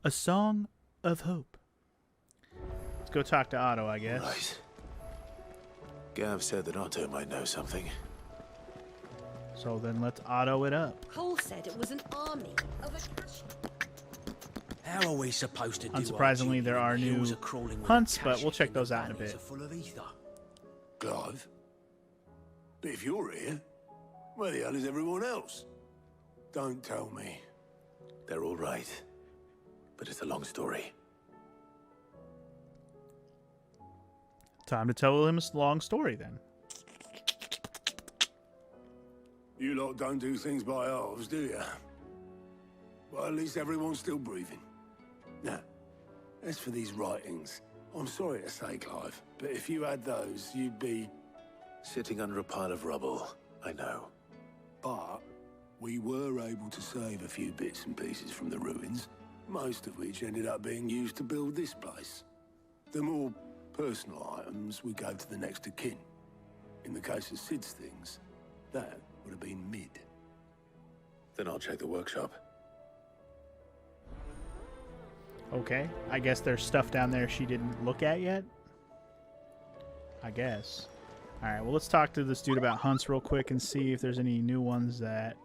A Song of Hope. Let's go talk to Otto, I guess. Right. Gav said that Otto might know something. So then let's Otto it up. Cole said it was an army of a cash. How are we supposed to do Unsurprisingly, there are new hunts, but we'll check those out in a bit. Clive? But if you're here, where the hell is everyone else? Don't tell me. They're all right. But it's a long story. Time to tell him a long story then. You lot don't do things by halves, do you? Well, at least everyone's still breathing. Now, as for these writings, I'm sorry to say, Clive, but if you had those, you'd be... Sitting under a pile of rubble, I know. But we were able to save a few bits and pieces from the ruins, most of which ended up being used to build this place. The more personal items we gave to the next of kin. In the case of Sid's things, that would have been Mid. Then I'll check the workshop. Okay, I guess there's stuff down there she didn't look at yet. I guess. Alright, well let's talk to this dude about hunts real quick and see if there's any new ones that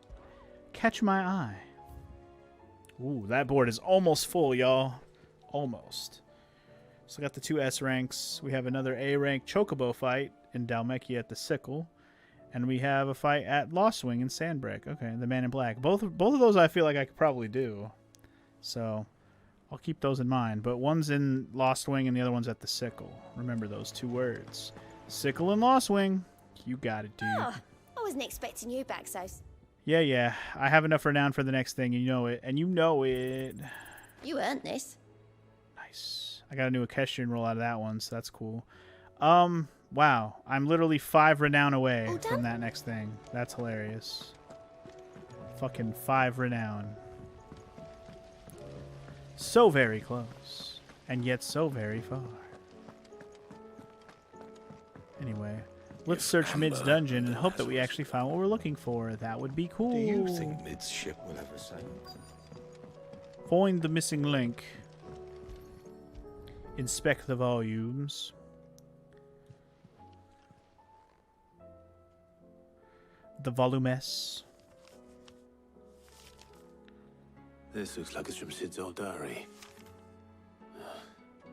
catch my eye. Ooh, that board is almost full, y'all. Almost. So got the 2 S ranks. We have another A rank Chocobo fight in Dalmecchia at the Sickle. And we have a fight at Lost Wing in Sandbrick. Okay, the Man in Black. Both of those I feel like I could probably do. So I'll keep those in mind. But one's in Lost Wing and the other one's at the Sickle. Remember those 2 words. Sickle and Lost Wing. You got it, dude. Oh, I wasn't expecting you back, so... Yeah. I have enough renown for the next thing. You know it. And you know it. You earned this. Nice. I got a new equestrian roll out of that one, so that's cool. Wow. I'm literally 5 renown away from that next thing. That's hilarious. Fucking 5 renown. So very close. And yet so very far. Anyway, let's search Mid's dungeon and hope that we actually find what we're looking for. That would be cool. Do you think Mid's ship will ever sail? Find the missing link. Inspect the volumes. The volumes. This looks like it's from Sid's old diary.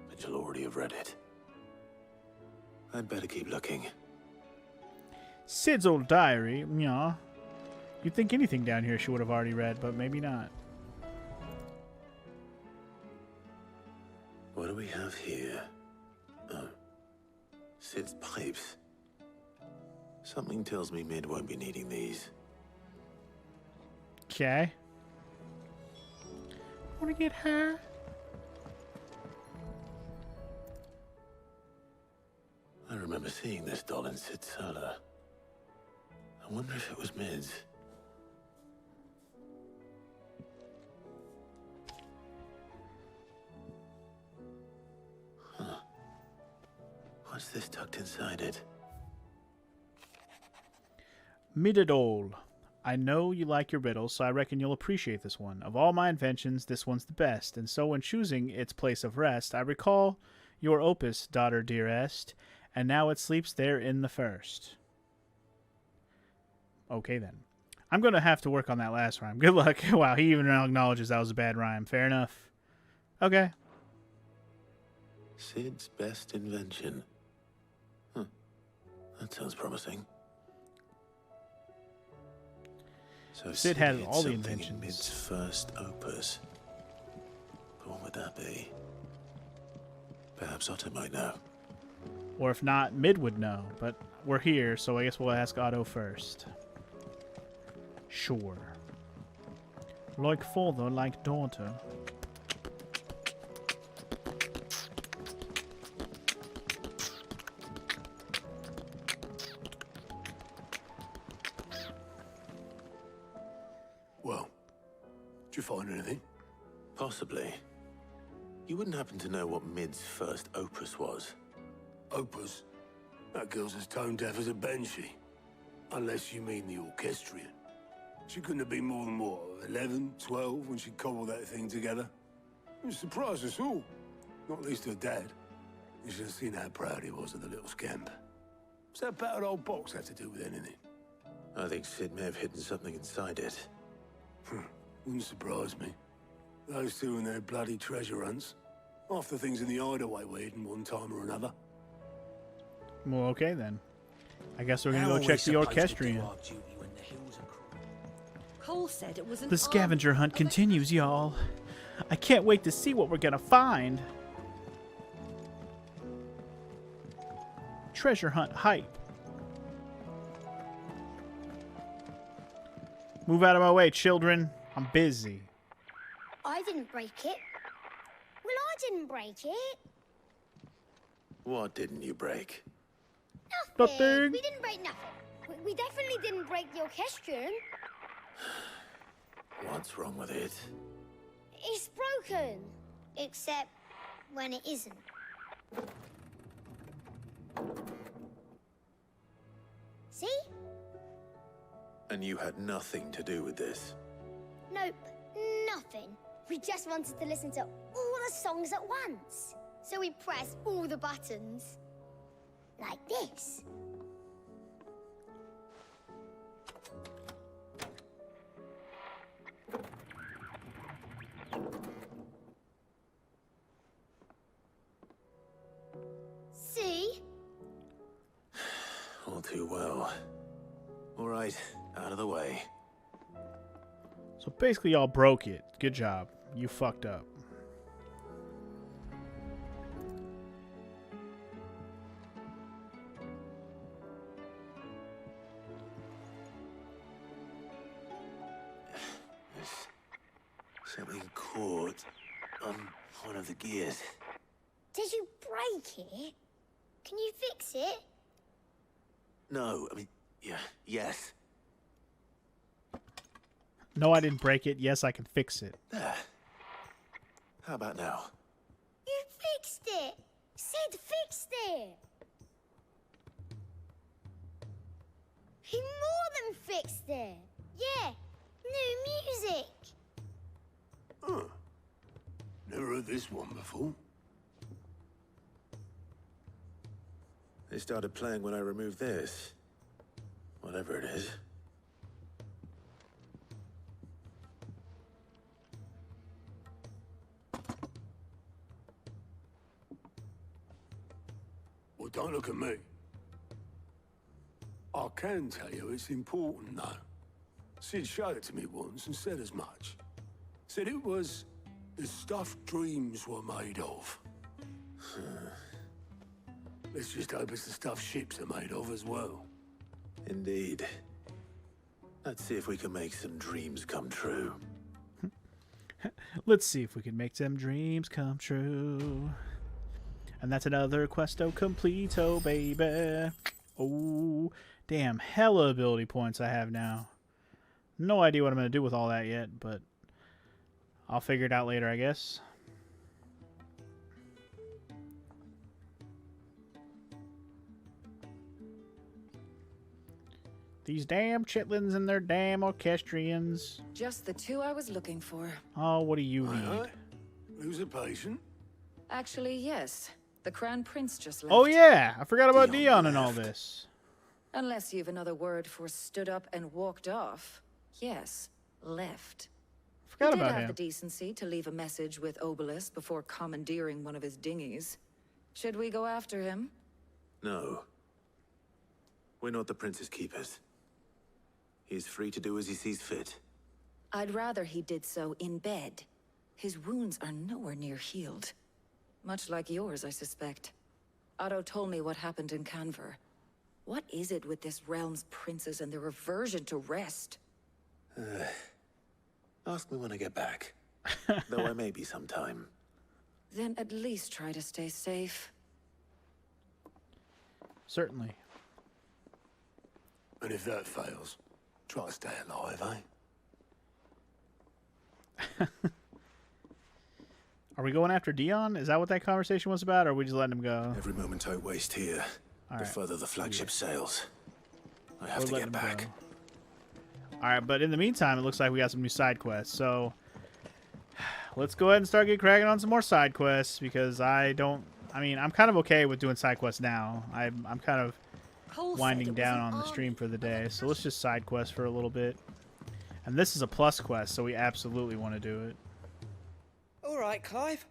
But you'll already have read it. I'd better keep looking. Sid's old diary, yeah. You'd think anything down here she would have already read, but maybe not. What do we have here? Oh. Sid's pipes. Something tells me Mid won't be needing these. Okay. Wanna get high? I remember seeing this doll in Sid's cellar. I wonder if it was Mid's. Huh. What's this tucked inside it? Midadol. I know you like your riddles, so I reckon you'll appreciate this one. Of all my inventions, this one's the best, and so when choosing its place of rest, I recall your opus, daughter dearest, and now it sleeps there in the first. Okay, then. I'm going to have to work on that last rhyme. Good luck. Wow, he even acknowledges that was a bad rhyme. Fair enough. Okay. Sid's best invention. Huh. That sounds promising. So Sid had all the something inventions. in Mid's first opus. But what would that be? Perhaps Otto might know. Or if not, Mid would know. But we're here, so I guess we'll ask Otto first. Sure. Like father, like daughter. Well, did you find anything? Possibly. You wouldn't happen to know what Mid's first opus was? Opus? That girl's as tone deaf as a banshee. Unless you mean the orchestrion. She couldn't have been more than, what, 11, 12 when she cobbled that thing together? It surprised us all. Not least her dad. You should have seen how proud he was of the little scamp. What's that battered old box have to do with anything? I think Sid may have hidden something inside it. Wouldn't surprise me. Those two and their bloody treasure hunts. Half the things in the hideaway were hidden one time or another. Well, okay then. I guess we're gonna How go are check we the supposed to do orchestrion. our duty when the hills are cruel? Cole said it was an The scavenger hunt continues, y'all. I can't wait to see what we're gonna find. Treasure hunt hype. Move out of my way, children. I'm busy. I didn't break it. Well, I didn't break it. What didn't you break? Nothing. We didn't break nothing. We definitely didn't break the orchestrion. What's wrong with it? It's broken. Except when it isn't. See? And you had nothing to do with this. Nope, nothing. We just wanted to listen to all the songs at once. So we pressed all the buttons. Like this. See? All too well. All right, out of the way. So basically, y'all broke it. Good job. You fucked up. There's something caught on one of the gears. Did you break it? Can you fix it? No, I mean, yes. No, I didn't break it. Yes, I can fix it. There. How about now? You fixed it! Sid fixed it! He more than fixed it! Yeah, new music! Huh. Never heard this one before. They started playing when I removed this. Whatever it is. Well, don't look at me. I can tell you it's important, though. Sid showed it to me once and said as much. Said it was the stuff dreams were made of. Let's just hope it's the stuff ships are made of as well. Indeed. Let's see if we can make some dreams come true. Let's see if we can make them dreams come true. And that's another questo completo, baby. Oh, damn, hella ability points I have now. No idea what I'm going to do with all that yet, but I'll figure it out later, I guess. These damn chitlins and their damn orchestrions. Just the two I was looking for. Oh, what do you need? Aye, aye. Lose a patient. Actually, yes. The Crown Prince just left. Oh, yeah. I forgot about Dion Dion and all left. this. Unless you've another word for stood up and walked off. Yes, left. Forgot He did about have him. the decency to leave a message with Obelisk before commandeering one of his dinghies. Should we go after him? No. We're not the prince's keepers. He's free to do as he sees fit. I'd rather he did so in bed. His wounds are nowhere near healed. Much like yours, I suspect. Otto told me what happened in Canver. What is it with this realm's princes and their aversion to rest? Ask me when I get back. Though I may be sometime. Then at least try to stay safe. Certainly. And if that fails, try to stay alive, eh? Are we going after Dion? Is that what that conversation was about, or are we just letting him go? Every moment I waste here, All the right. further the flagship sails. I have We're to letting get him back. go. All right, but in the meantime, it looks like we got some new side quests. So let's go ahead and start getting cracking on some more side quests because I'm kind of okay with doing side quests now. I'm kind of Cole said winding it was down an on the army stream for the under day, so let's pressure. just side quest for a little bit. And this is a plus quest, so we absolutely want to do it. All right, Clive.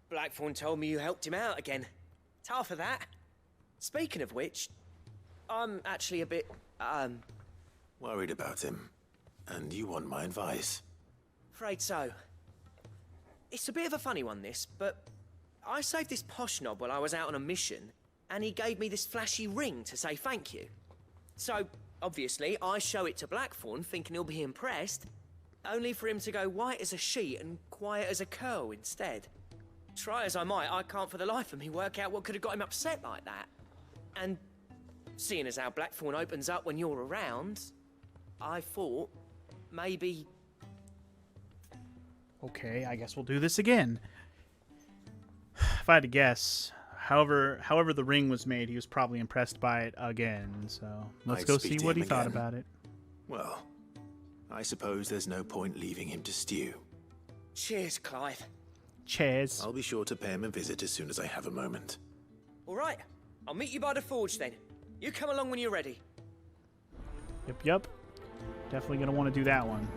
Blackthorn told me you helped him out again. Tough for that. Speaking of which, I'm actually a bit, Worried about him. And you want my advice. afraid so. It's a bit of a funny one, this, but I saved this posh knob while I was out on a mission, and he gave me this flashy ring to say thank you. So, obviously, I show it to Blackthorn, thinking he'll be impressed, only for him to go white as a sheet and quiet as a curl instead. Try as I might, I can't for the life of me work out what could have got him upset like that. And seeing as how Blackthorn opens up when you're around, I thought maybe... Okay, I guess we'll do this again. If I had to guess, however the ring was made, he was probably impressed by it again. So let's I'd go speak see to what him he thought again. about it. Well, I suppose there's no point leaving him to stew. Cheers, Clive. Cheers. I'll be sure to pay him a visit as soon as I have a moment. All right, I'll meet you by the forge then. You come along when you're ready. Yep. Definitely gonna want to do that one.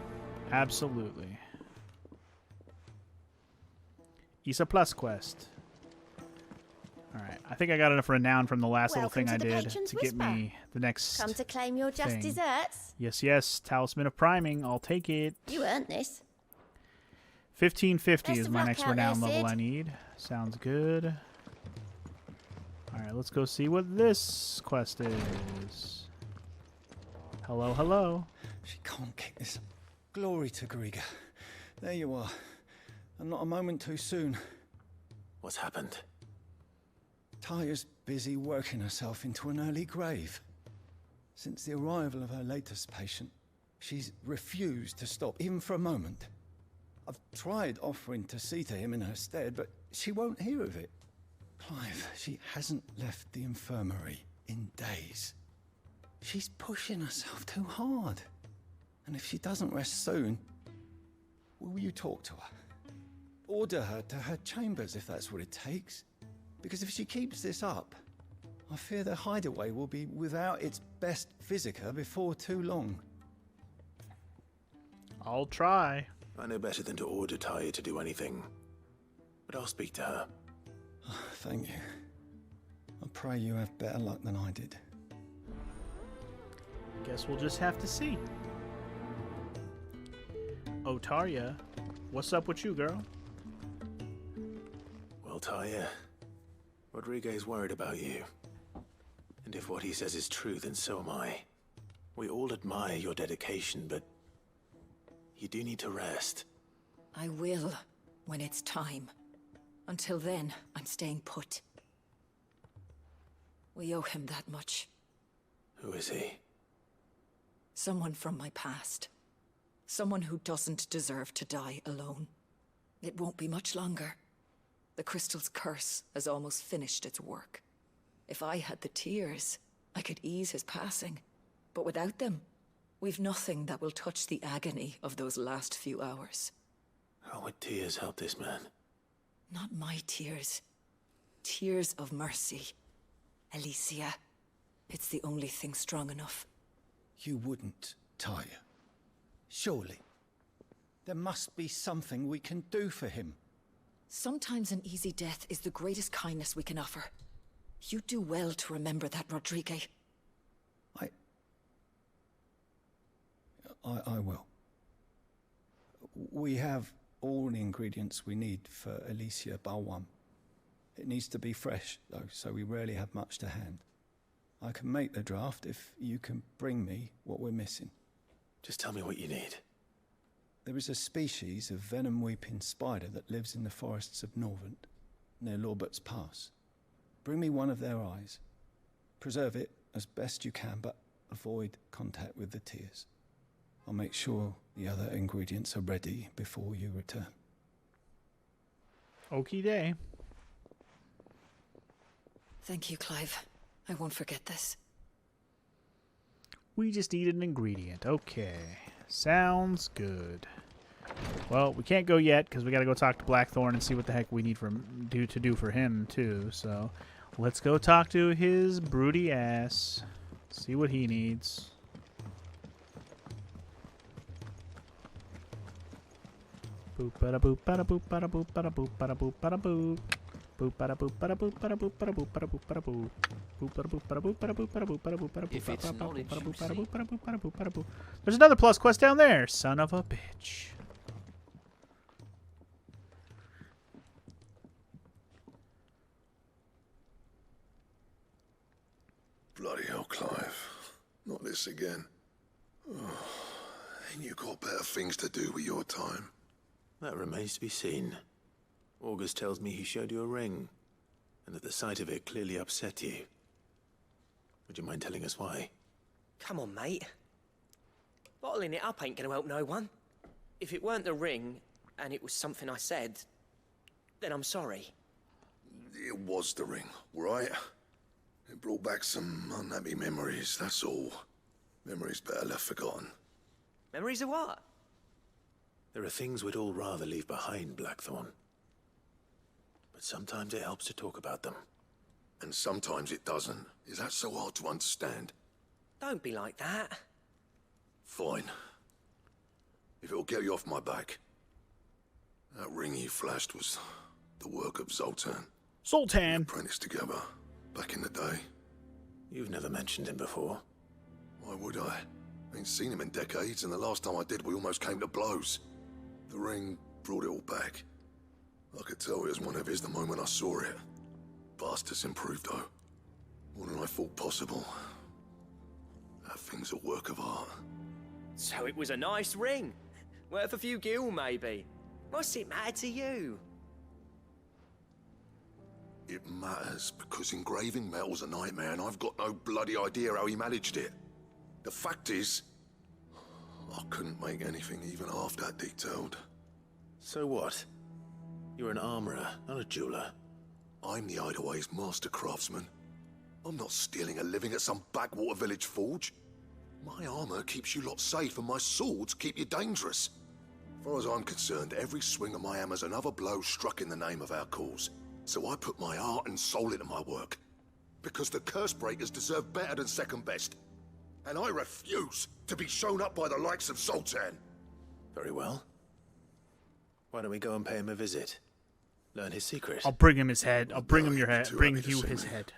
Absolutely. Isa Plus quest. Alright, I think I got enough renown from the last little Welcome thing to I the did Patron's to get Whisper. me the next Come to claim your just thing. desserts. Yes, Talisman of Priming. I'll take it. You earned this. 1550 Best is of my luck next out renown there, level Sid. I need. Sounds good. Alright, let's go see what this quest is. Hello. She can't kick this up. Glory to Griga. There you are. And not a moment too soon. What's happened? Taya's busy working herself into an early grave. Since the arrival of her latest patient, she's refused to stop, even for a moment. I've tried offering to see to him in her stead, but she won't hear of it. Clive, she hasn't left the infirmary in days. She's pushing herself too hard. And if she doesn't rest soon, will you talk to her? Order her to her chambers if that's what it takes. Because if she keeps this up, I fear the hideaway will be without its best physica before too long. I'll try. I know better than to order Taya to do anything. But I'll speak to her. Thank you. I pray you have better luck than I did. Guess we'll just have to see. Otaria, what's up with you, girl? Well, Taya, Rodriguez worried about you. And if what he says is true, then so am I. We all admire your dedication, but you do need to rest. I will, when it's time. Until then, I'm staying put. We owe him that much. Who is he? Someone from my past. Someone who doesn't deserve to die alone. It won't be much longer. The crystal's curse has almost finished its work. If I had the tears, I could ease his passing. But without them, we've nothing that will touch the agony of those last few hours. How would tears help this man? Not my tears. Tears of mercy. Alicia. It's the only thing strong enough. You wouldn't, Taya. Surely. There must be something we can do for him. Sometimes an easy death is the greatest kindness we can offer. You do well to remember that, Rodriguez. I will. We have all the ingredients we need for Alicia Balwam. It needs to be fresh, though, so we rarely have much to hand. I can make the draft if you can bring me what we're missing. Just tell me what you need. There is a species of venom-weeping spider that lives in the forests of Norvent, near Lorbert's Pass. Bring me one of their eyes. Preserve it as best you can, but avoid contact with the tears. I'll make sure the other ingredients are ready before you return. Okie day. Thank you, Clive. I won't forget this. We just need an ingredient. Okay. Sounds good. Well, we can't go yet because we got to go talk to Blackthorn and see what the heck we need to do for him too. So, let's go talk to his broody ass. See what he needs. Boop bada boop bada boop bada boop bada boop bada boop bada boop. Boop bada boop bada boop bada boop bada boop bada boop bada boop. Boop bada boop bada boop bada boop bada boop bada boop bada boop If it's knowledge you bada boop seek. bada boop bada boop bada boop. There's another plus quest down there, son of a bitch. Bloody hell, Clive. Not this again. Oh, ain't you got better things to do with your time? That remains to be seen. August tells me he showed you a ring, and that the sight of it clearly upset you. Would you mind telling us why? Come on, mate. Bottling it up ain't gonna help no one. If it weren't the ring, and it was something I said, then I'm sorry. It was the ring, right? It brought back some unhappy memories, that's all. Memories better left forgotten. Memories of what? There are things we'd all rather leave behind, Blackthorn. But sometimes it helps to talk about them. And sometimes it doesn't. Is that so hard to understand? Don't be like that. Fine. If it'll get you off my back. That ring you flashed was the work of Zoltan. Sultan. Apprenticed together, back in the day. You've never mentioned him before. Why would I? Ain't seen him in decades, and the last time I did, we almost came to blows. The ring brought it all back. I could tell it was one of his the moment I saw it. Bastard's improved, though. More than I thought possible. That thing's a work of art. So it was a nice ring. Worth a few gil, maybe. What's it matter to you? It matters because engraving metal's a nightmare, and I've got no bloody idea how he managed it. The fact is, I couldn't make anything even half that detailed. So what? You're an armorer, not a jeweler. I'm the Hideaway's master craftsman. I'm not stealing a living at some backwater village forge. My armor keeps you lot safe, and my swords keep you dangerous. As far as I'm concerned, every swing of my hammer's another blow struck in the name of our cause. So I put my heart and soul into my work. Because the curse breakers deserve better than second best. And I refuse to be shown up by the likes of Sultan. Very well. Why don't we go and pay him a visit? Learn his secret. I'll bring him his head. I'll bring No, him your you'd be head. too Bring happy to you see his me. head.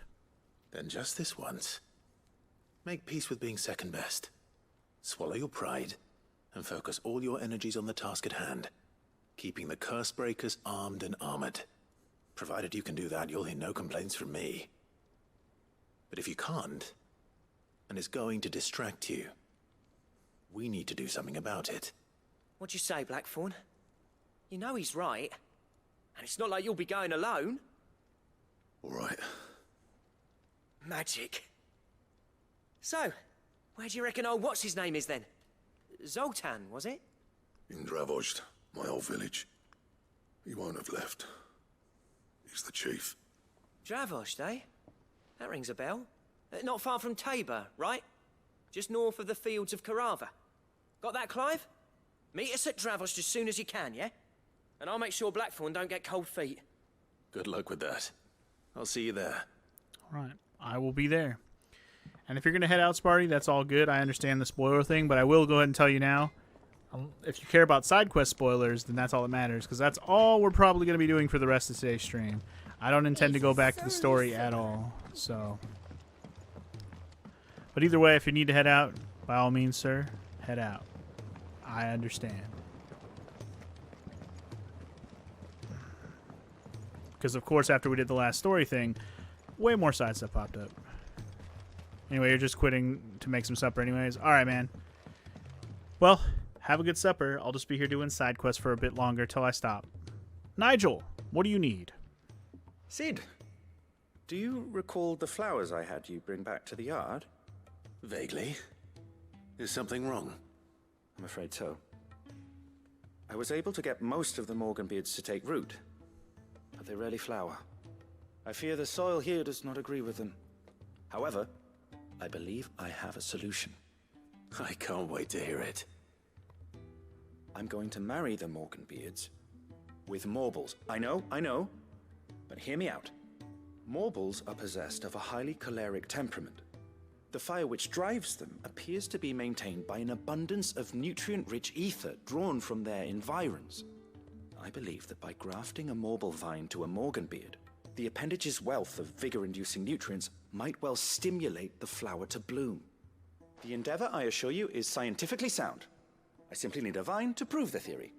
Then just this once. Make peace with being second best. Swallow your pride, and focus all your energies on the task at hand. Keeping the curse breakers armed and armored. Provided you can do that, you'll hear no complaints from me. But if you can't, and it's going to distract you, we need to do something about it. What'd you say, Blackthorn? You know he's right. And it's not like you'll be going alone. All right. Magic. So, where do you reckon old what's-his-name is then? Zoltan, was it? In Dravozd, my old village. He won't have left. He's the chief. Dravozd, eh? That rings a bell. Not far from Tabor, right? Just north of the fields of Carava. Got that, Clive? Meet us at Dravozd as soon as you can, yeah? And I'll make sure Blackthorn don't get cold feet. Good luck with that. I'll see you there. All right. I will be there. And if you're going to head out, Sparty, that's all good. I understand the spoiler thing, but I will go ahead and tell you now. If you care about side quest spoilers, then that's all that matters, because that's all we're probably going to be doing for the rest of today's stream. I don't intend to go back to the story at all, so. But either way, if you need to head out, by all means, sir, head out. I understand. Because, of course, after we did the last story thing, way more side stuff popped up. Anyway, you're just quitting to make some supper anyways. All right, man. Well, have a good supper. I'll just be here doing side quests for a bit longer till I stop. Nigel, what do you need? Sid, do you recall the flowers I had you bring back to the yard? Vaguely. Is something wrong? I'm afraid so. I was able to get most of the Morganbeards to take root, but they rarely flower. I fear the soil here does not agree with them. However, I believe I have a solution. I can't wait to hear it. I'm going to marry the Morganbeards with Morbles. I know, but hear me out. Morbles are possessed of a highly choleric temperament. The fire which drives them appears to be maintained by an abundance of nutrient-rich ether drawn from their environs. I believe that by grafting a Morble vine to a Morganbeard, the appendage's wealth of vigor-inducing nutrients might well stimulate the flower to bloom. The endeavor, I assure you, is scientifically sound. I simply need a vine to prove the theory.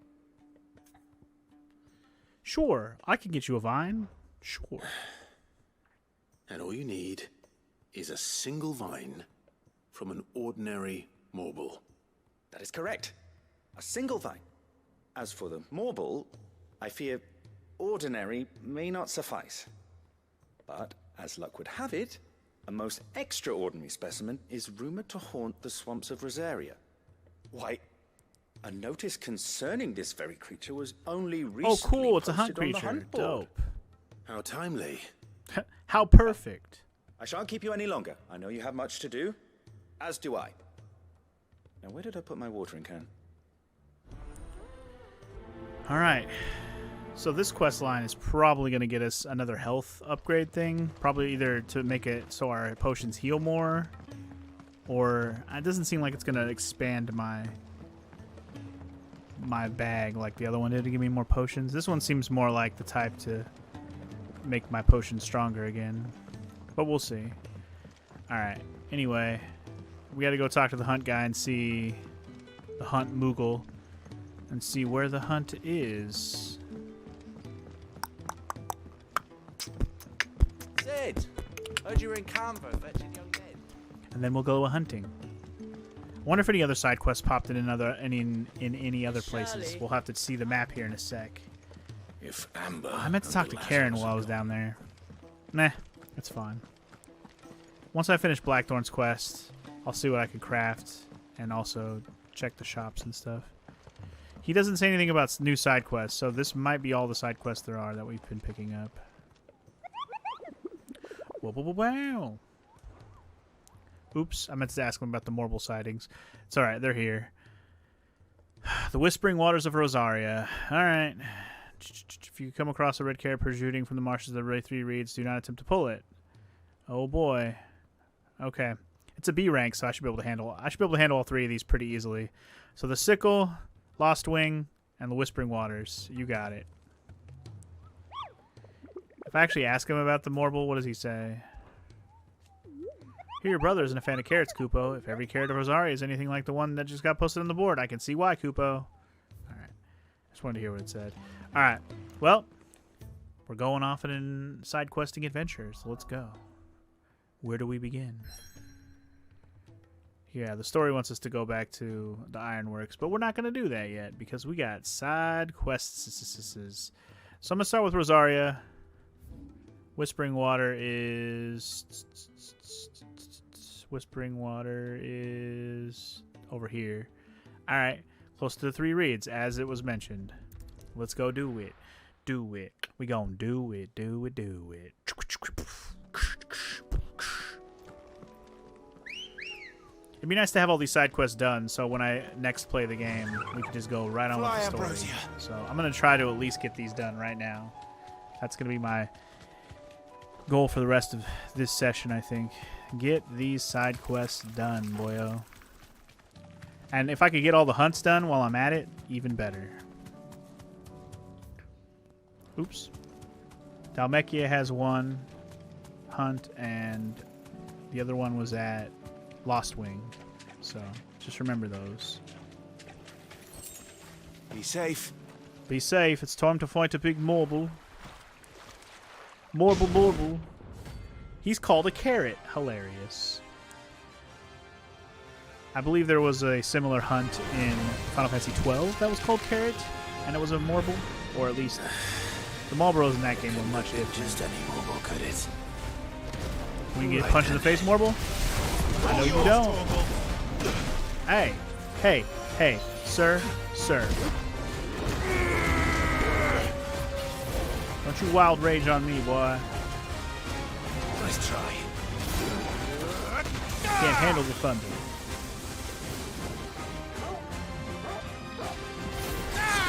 Sure, I can get you a vine. Sure. And all you need is a single vine from an ordinary Morble. That is correct. A single vine. As for the Morble, I fear ordinary may not suffice. But, as luck would have it, a most extraordinary specimen is rumored to haunt the swamps of Rosaria. Why, a notice concerning this very creature was only recently Oh, cool! It's a hunt posted on the creature. hunt board. Dope. How timely. How perfect. I shan't keep you any longer. I know you have much to do, as do I. Now, where did I put my watering can? All right. So this quest line is probably going to get us another health upgrade thing. Probably either to make it so our potions heal more, or it doesn't seem like it's going to expand my bag like the other one did to give me more potions. This one seems more like the type to make my potions stronger again. But we'll see. Alright. Anyway, we got to go talk to the hunt guy and see the hunt Moogle and see where the hunt is. Sid, heard you were in Canva fetching young Ned. And then we'll go hunting. I wonder if any other side quests popped in any other places. Shirley. We'll have to see the map here in a sec. If Amber... I meant to talk to Karen while I was down there. Nah, it's fine. Once I finish Blackthorn's quest, I'll see what I can craft and also check the shops and stuff. He doesn't say anything about new side quests, so this might be all the side quests there are that we've been picking up. Wow. Oops, I meant to ask him about the Morble sightings. It's alright, they're here. The Whispering Waters of Rosaria. Alright. If you come across a red carrot protruding from the marshes of the 3 reeds, do not attempt to pull it. Oh boy. Okay. It's a B rank, so I should be able to handle all 3 of these pretty easily. So the Sickle, Lost Wing, and the Whispering Waters. You got it. If I actually ask him about the Morble, what does he say? Here, your brother isn't a fan of carrots, Kupo. If every carrot of Rosaria is anything like the one that just got posted on the board, I can see why, Kupo. Alright. Just wanted to hear what it said. Alright. Well, we're going off in side questing adventures. So let's go. Where do we begin? Yeah, the story wants us to go back to the Ironworks, but we're not going to do that yet because we got side quests. So I'm going to start with Rosaria. Whispering Water is over here. Alright, close to the 3 reeds, as it was mentioned. Let's go do it. Do it. We gonna do it, do it, do it. It'd be nice to have all these side quests done, so when I next play the game, we can just go right on with the story. Ambrosia. So I'm gonna try to at least get these done right now. That's gonna be my goal for the rest of this session, I think. Get these side quests done, boyo. And if I could get all the hunts done while I'm at it, even better. Oops. Dalmekia has 1 hunt, and the other one was at Lost Wing. So just remember those. Be safe. Be safe. It's time to fight a big Morble. Morble. He's called a carrot. Hilarious. I believe there was a similar hunt in Final Fantasy XII that was called Carrot, and it was a Morble, or at least the Marlboros in that game were much different. Just any Morble could it. When you get punched in the face, Morble? I know you don't. Hey, sir. Don't you wild rage on me, boy. Nice try. Can't handle the thunder.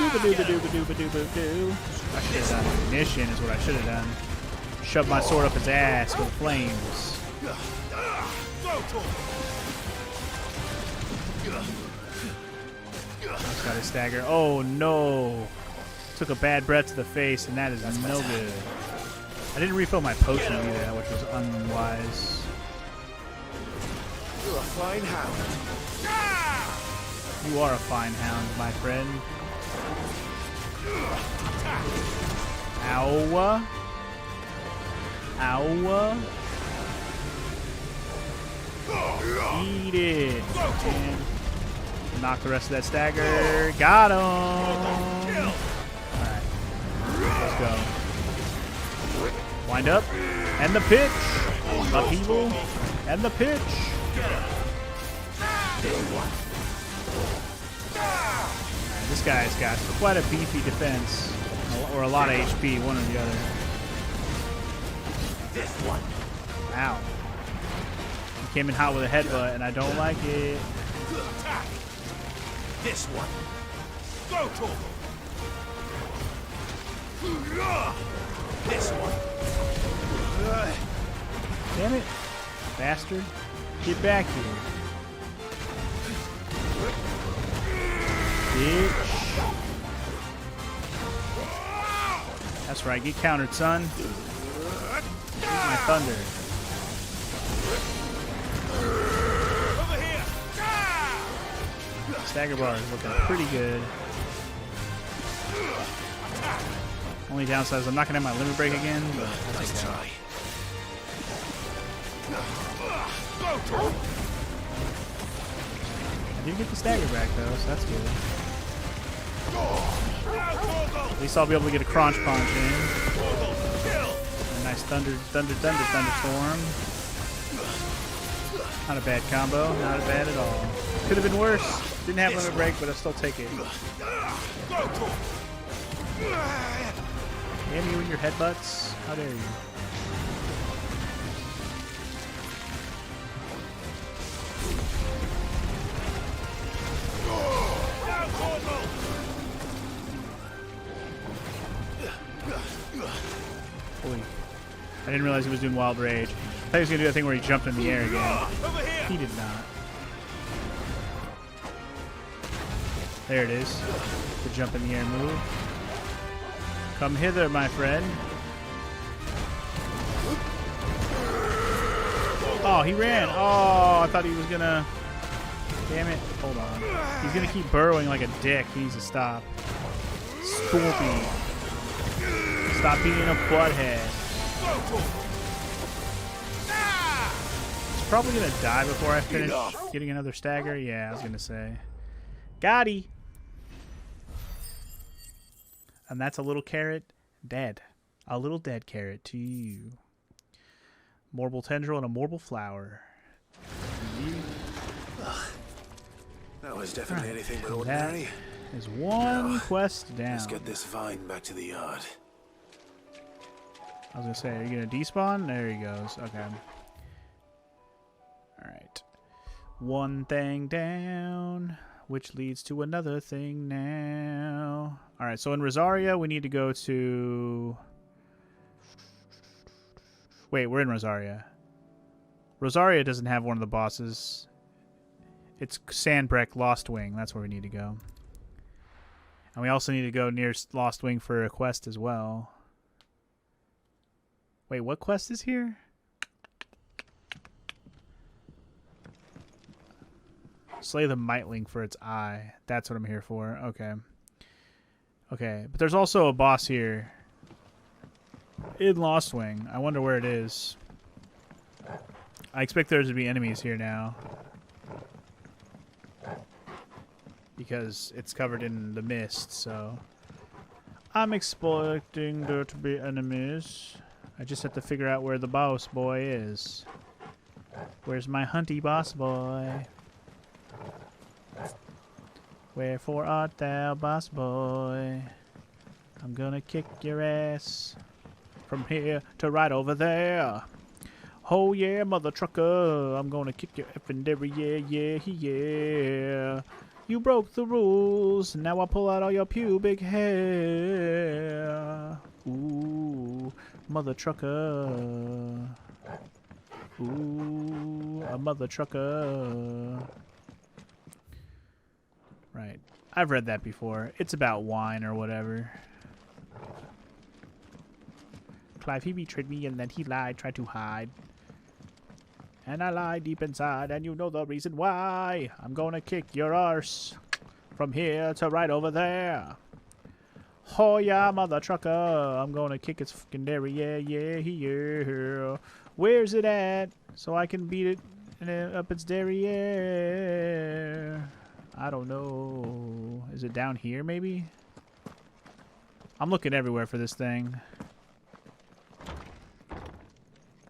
Dooba-dooba-dooba-dooba-doo. I should have done ignition is what I should have done. Shove my sword up his ass with flames. He's got his stagger. Oh no! Took a bad breath to the face, and that is no good. I didn't refill my potion either, which was unwise. You're a fine hound. You are a fine hound, my friend. Ow. Ow. Eat it. And knock the rest of that stagger. Got him. Alright. Let's go. Wind up. And the pitch. Upheaval. And the pitch. This guy's got quite a beefy defense, or a lot of HP, one or the other. This one. Ow. He came in hot with a headbutt, and I don't like it. This one. Go to this one. Damn it. Bastard. Get back here. Bitch. That's right, get countered, son. Eat my thunder. Over here. Stagger bar is looking pretty good. Only downside is I'm not gonna have my limit break again, but Nice try. I did get the stagger back though, so that's good. At least I'll be able to get a crunch punch in. A nice thunderstorm. Not a bad combo, not bad at all. Could have been worse. Didn't have limit break, but I'll still take it. Damn you and your headbutts. How dare you? Holy. I didn't realize he was doing Wild Rage. I thought he was going to do that thing where he jumped in the air again. He did not. There it is. The jump in the air move. Come hither, my friend. Oh, he ran. Oh, I thought he was going to... Damn it. Hold on. He's going to keep burrowing like a dick. He needs to stop. Scorpion. Stop being a butthead. He's probably going to die before I finish getting another stagger. Yeah, I was going to say. Gotti. And that's a little carrot dead. A little dead carrot to you. Marble tendril and a marble flower. That was definitely anything but ordinary. That is one quest down. Let's get this vine back to the yard. I was going to say, are you going to despawn? There he goes. Okay. Alright. One thing down, which leads to another thing now. Alright, so in Rosaria, we need to go to... Wait, we're in Rosaria. Rosaria doesn't have one of the bosses. It's Sandbreck Lost Wing. That's where we need to go. And we also need to go near Lost Wing for a quest as well. Wait, what quest is here? Slay the Mightling for its eye. That's what I'm here for. Okay. Okay, but there's also a boss here. In Lost Wing. I wonder where it is. I expect there to be enemies here now. Because it's covered in the mist, so... I'm expecting there to be enemies. I just have to figure out where the boss boy is. Where's my hunty boss boy? Wherefore art thou, boss boy? I'm gonna kick your ass from here to right over there. Oh yeah, mother trucker, I'm gonna kick your effing derry, yeah, yeah, yeah. You broke the rules. Now I'll pull out all your pubic hair. Ooh, mother trucker. Ooh, a mother trucker. Right. I've read that before. It's about wine or whatever. Clive, he betrayed me and then he lied, tried to hide. And I lie deep inside, and you know the reason why. I'm gonna kick your arse from here to right over there. Oh yeah, mother trucker, I'm gonna kick its fucking derriere, yeah, yeah. Where's it at? So I can beat it up its derriere. I don't know. Is it down here, maybe? I'm looking everywhere for this thing.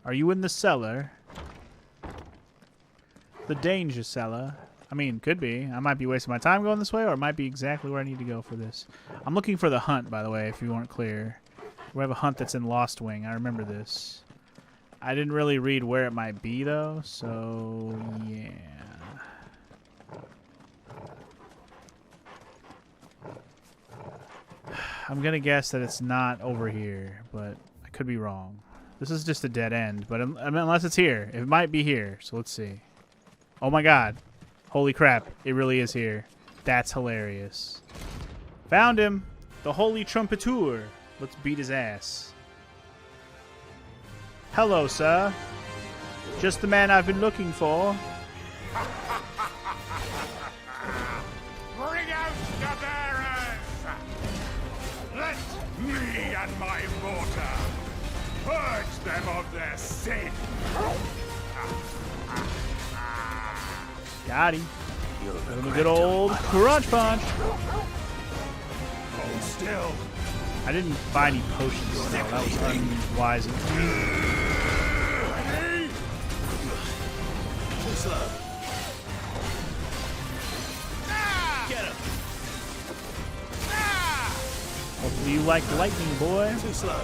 Are you in the cellar? The danger cellar. I mean, could be. I might be wasting my time going this way, or it might be exactly where I need to go for this. I'm looking for the hunt, by the way, if you weren't clear. We have a hunt that's in Lost Wing. I remember this. I didn't really read where it might be, though, so yeah. I'm going to guess that it's not over here, but I could be wrong. This is just a dead end, but unless it's here. It might be here, so let's see. Oh my god. Holy crap. It really is here. That's hilarious. Found him. The holy trumpeter. Let's beat his ass. Hello, sir. Just the man I've been looking for. Bring out the bearers! Let me and my mortar purge them of their sin! Got him. Give him a good old crunch punch. Hold still. I didn't buy any potions still. That was unwise of me. Too slow. Get him. Hopefully you like lightning, boy. Too slow.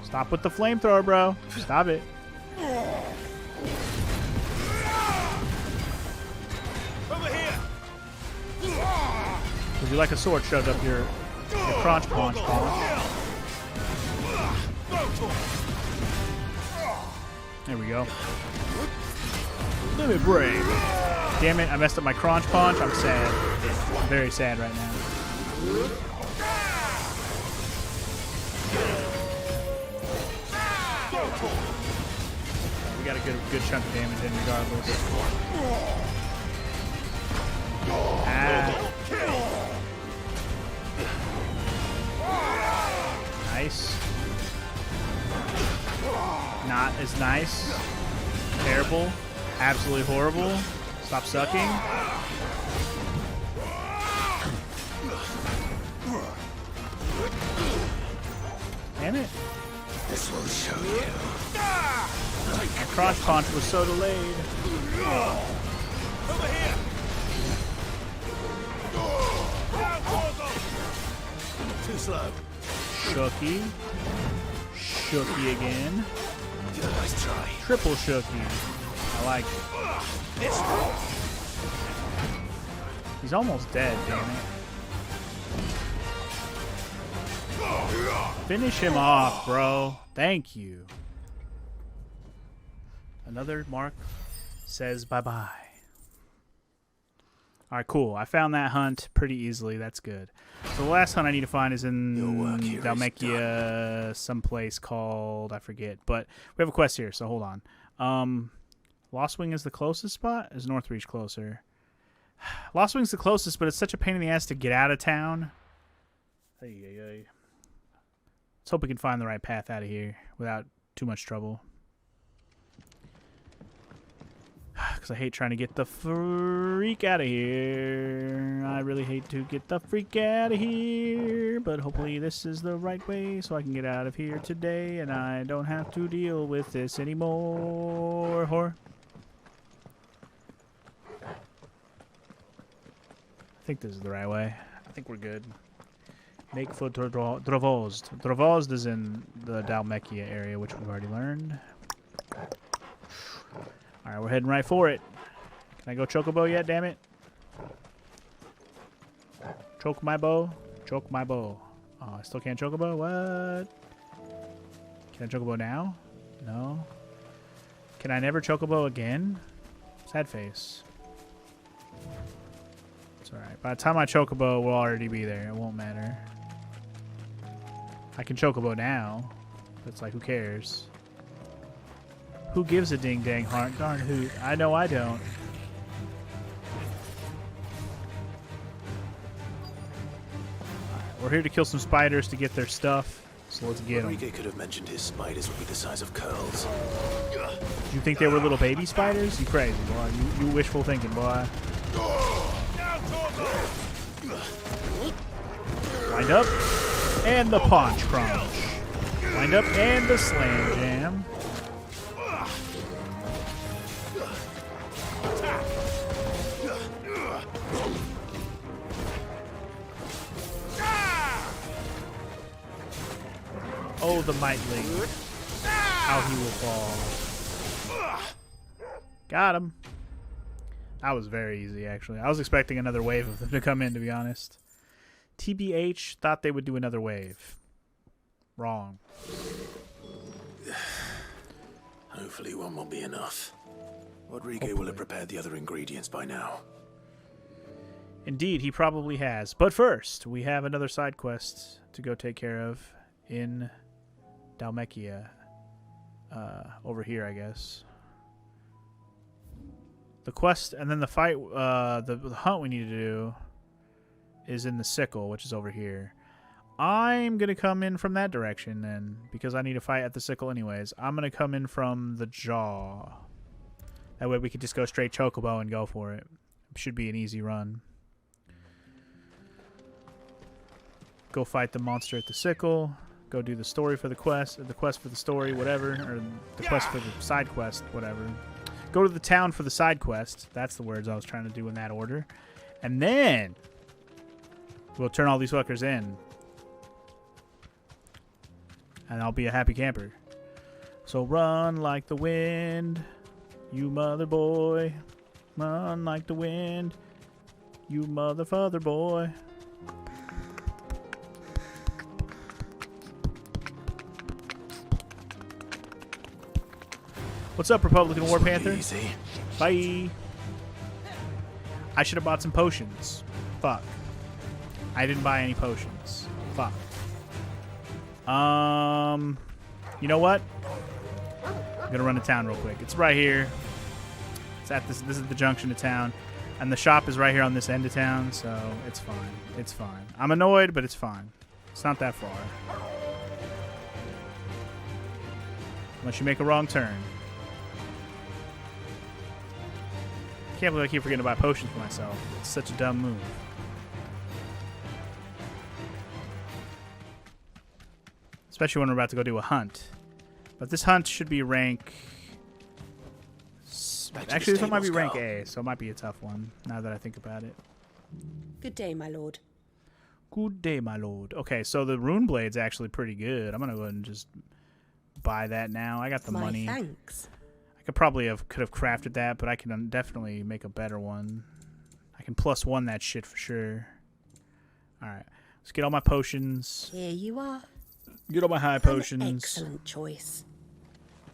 Stop with the flamethrower, bro. Stop it. Over here. Would you like a sword shoved up your crunch punch? There we go. Let me break. Damn it, I messed up my crunch punch. I'm sad. I'm very sad right now. We got a good chunk of damage in regardless. Ah. Nice. Not as nice. Terrible. Absolutely horrible. Stop sucking. Damn it. This will show you. My crotch punch was so delayed. Over here. Too slow. Shooky. Shooky again. Nice try. Triple shooky. I like it. He's almost dead, damn it. Finish him off, bro. Thank you. Another mark says bye-bye. Alright, cool. I found that hunt pretty easily. That's good. So the last hunt I need to find is in Dalmekia, someplace called, I forget. But we have a quest here, so hold on. Lost Wing is the closest spot? Is Northreach closer? Lost Wing's the closest, but it's such a pain in the ass to get out of town. Let's hope we can find the right path out of here without too much trouble. Because I hate trying to get the freak out of here. I really hate to get the freak out of here. But hopefully this is the right way so I can get out of here today and I don't have to deal with this anymore. I think this is the right way. I think we're good. Make for Drovozd. Drovozd is in the Dalmekia area, which we've already learned. Alright, we're heading right for it. Can I go chocobo yet, damn it? Choke my bow. Choke my bow. Oh, I still can't chocobo? What? Can I chocobo now? No. Can I never chocobo again? Sad face. It's alright. By the time I chocobo, we'll already be there. It won't matter. I can chocobo now. It's like, who cares? Who gives a ding dang heart? Darn hoot. I know I don't. We're here to kill some spiders to get their stuff, so let's get them. Rodrigo could have mentioned his spiders would be the size of curls. Did you think they were little baby spiders? You crazy, boy. You wishful thinking, boy. Wind up, and the paunch crunch. Wind up, and the slam jam. Oh, the might link. How he will fall. Got him. That was very easy, actually. I was expecting another wave of them to come in, to be honest. TBH thought they would do another wave. Wrong. Hopefully one will be enough. Rodrigo will have prepared the other ingredients by now. Indeed, he probably has. But first, we have another side quest to go take care of in Dalmekia. Over here, I guess. The quest and then the fight, the hunt we need to do is in the sickle, which is over here. I'm going to come in from that direction then, because I need to fight at the sickle anyways. I'm going to come in from the jaw. That way we can just go straight chocobo and go for it. Should be an easy run. Go fight the monster at the sickle. Go do the story for the quest, or the quest for the story, whatever, or the quest for the side quest, whatever. Go to the town for the side quest. That's the words I was trying to do in that order. And then we'll turn all these fuckers in. And I'll be a happy camper. So run like the wind, you mother boy. Run like the wind, you mother father boy. What's up, Republican War Panther? Easy. Bye. I should have bought some potions. Fuck. I didn't buy any potions. Fuck. You know what? I'm gonna run to town real quick. It's right here. It's at this. This is the junction of town, and the shop is right here on this end of town. So it's fine. It's fine. I'm annoyed, but it's fine. It's not that far. Unless you make a wrong turn. Can't believe I keep forgetting to buy potions for myself. It's such a dumb move. Especially when we're about to go do a hunt. But this hunt should be rank... Actually, this one might be rank A, so it might be a tough one, now that I think about it. Good day, my lord. Good day, my lord. Okay, so the rune blade's actually pretty good. I'm going to go ahead and just buy that now. I got the money. Thanks. I could have crafted that, but I can definitely make a better one. I can +1 that shit for sure. Alright, let's get all my potions. Here you are. Get all my high potions. An excellent choice.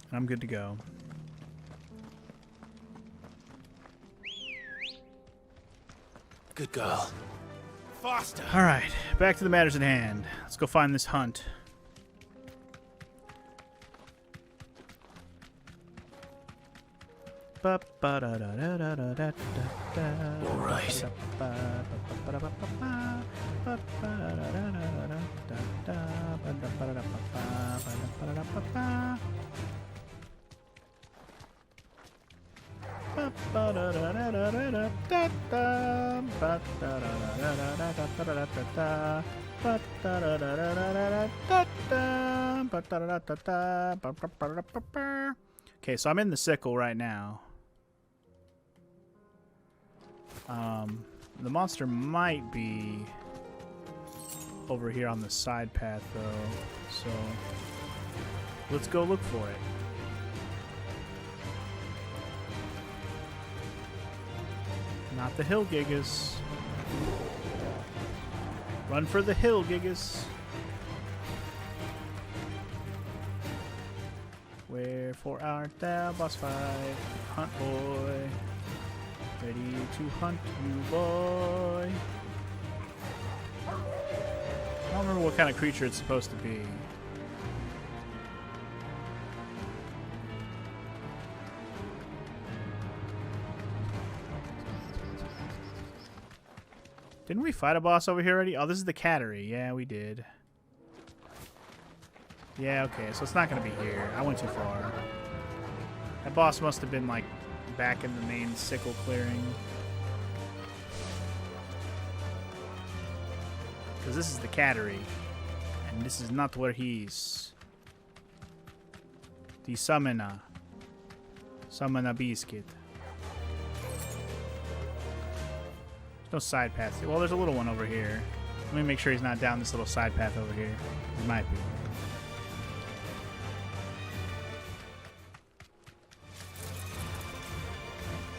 And I'm good to go. Good girl. Faster. Alright, back to the matters at hand. Let's go find this hunt. All right. Okay, so I'm in the sickle right now. The monster might be over here on the side path, though. So let's go look for it. Not the hill gigas. Run for the hill gigas. Wherefore art thou, boss fight? Hunt boy. Ready to hunt you, boy. I don't remember what kind of creature it's supposed to be. Didn't we fight a boss over here already? Oh, this is the cattery. Yeah, we did. Yeah, okay, so it's not going to be here. I went too far. That boss must have been, like, back in the main sickle clearing. Because this is the cattery. And this is not where he's. The summoner. Summon a biscuit. There's no side path. Well, there's a little one over here. Let me make sure he's not down this little side path over here. He might be.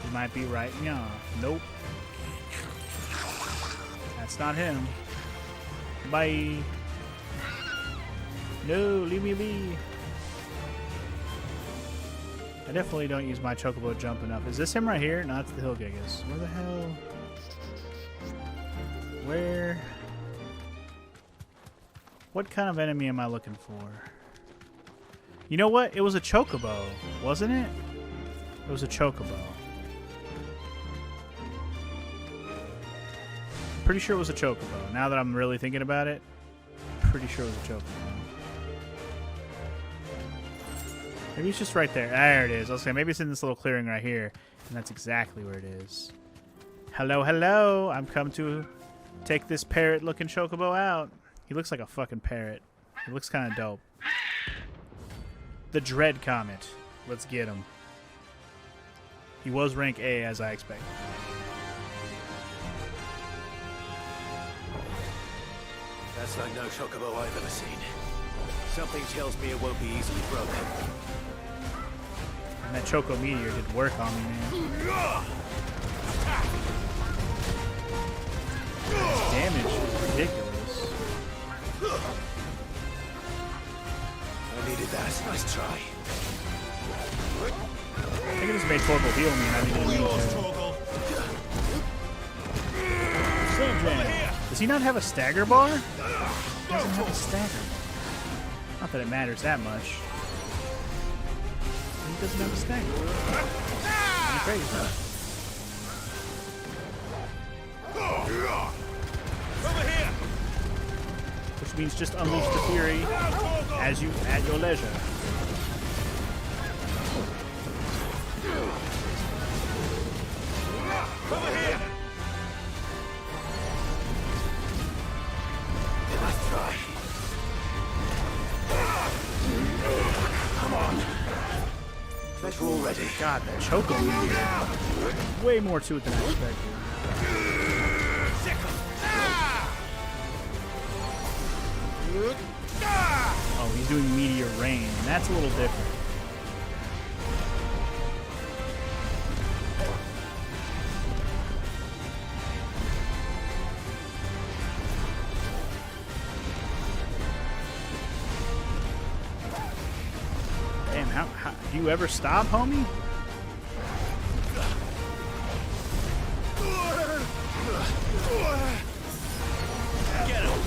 He might be right. Yeah. Nope. That's not him. Bye. No, leave me be. I definitely don't use my chocobo jump enough. Is this him right here? No, it's the hill gigas. Where the hell? Where? What kind of enemy am I looking for? You know what? It was a chocobo, wasn't it? It was a chocobo. Pretty sure it was a chocobo. Now that I'm really thinking about it, pretty sure it was a chocobo. Maybe it's just right there. There it is. I was saying maybe it's in this little clearing right here, and that's exactly where it is. Hello, hello. I'm come to take this parrot-looking chocobo out. He looks like a fucking parrot. He looks kind of dope. The Dread Comet. Let's get him. He was rank A, as I expected. That's like no chocobo I've ever seen. Something tells me it won't be easily broken. And that Choco Meteor did work on me, man. His damage is ridiculous. I needed that. Nice try. I think it just made Torgal heal me and I didn't need to. Slam Jam. Does he not have a stagger bar? He doesn't have a stagger bar. Not that it matters that much. He doesn't have a stagger bar. I'm crazy. Which means just unleash the fury as you at your leisure. Over here. Let's try. Come on. Bet we're all ready. God, that Choco Meteor. Way more to it than I expected. Oh, he's doing Meteor Rain. That's a little different. Damn, how do you ever stop, homie? Get him.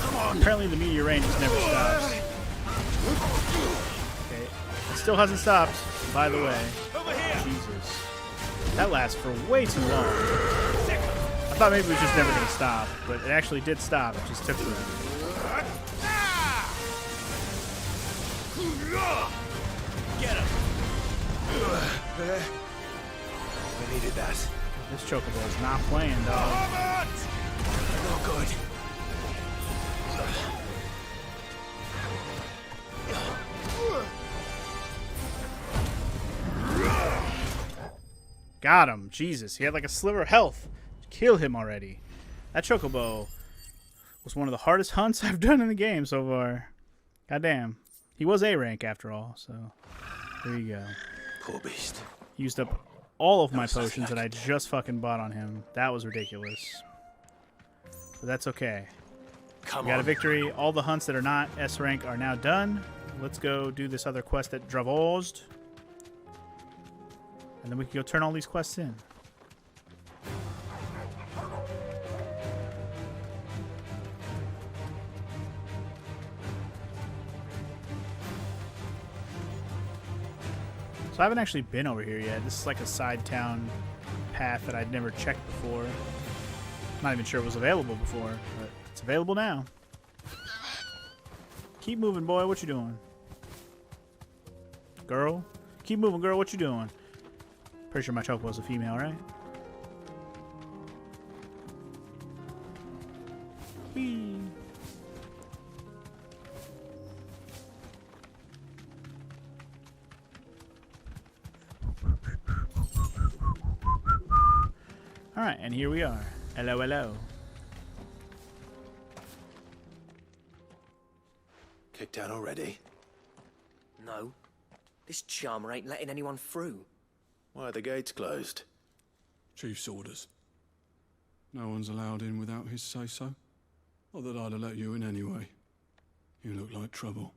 Come on. Apparently the Meteor Rain just never stops. Okay, it still hasn't stopped, by the way. Jesus. That lasts for way too long. I thought maybe it was just never going to stop, but it actually did stop. It just took forever. Get him. We needed that. This Chocobo is not playing, dog. No good. Got him. Jesus, he had like a sliver of health. Kill him already. That Chocobo was one of the hardest hunts I've done in the game so far. Goddamn. He was A rank after all, so there you go. Poor beast. Used up all of my potions that I just fucking bought on him. That was ridiculous. But that's okay. Come We got a on. victory. All the hunts that are not S rank are now done. Let's go do this other quest at Dravozd. And then we can go turn all these quests in. So I haven't actually been over here yet. This is like a side town path that I'd never checked before. Not even sure it was available before, but it's available now. Keep moving, boy. What you doing? Girl? Keep moving, girl. What you doing? Pretty sure my choke was a female, right? Whee! Alright, and here we are. Hello, hello. Kicked out already? No. This charmer ain't letting anyone through. Why are the gates closed? Chief's orders. No one's allowed in without his say-so. Not that I'd have let you in anyway. You look like trouble.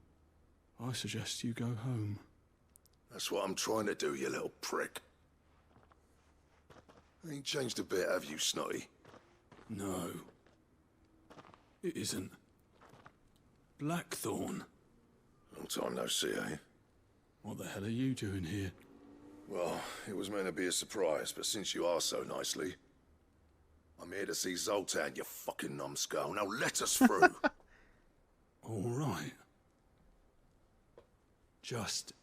I suggest you go home. That's what I'm trying to do, you little prick. Ain't changed a bit, have you, Snotty? No. It isn't. Blackthorn. Long time no see, eh? What the hell are you doing here? Well, it was meant to be a surprise, but since you asked so nicely, I'm here to see Zoltan, you fucking numbskull. Now let us through. All right. Just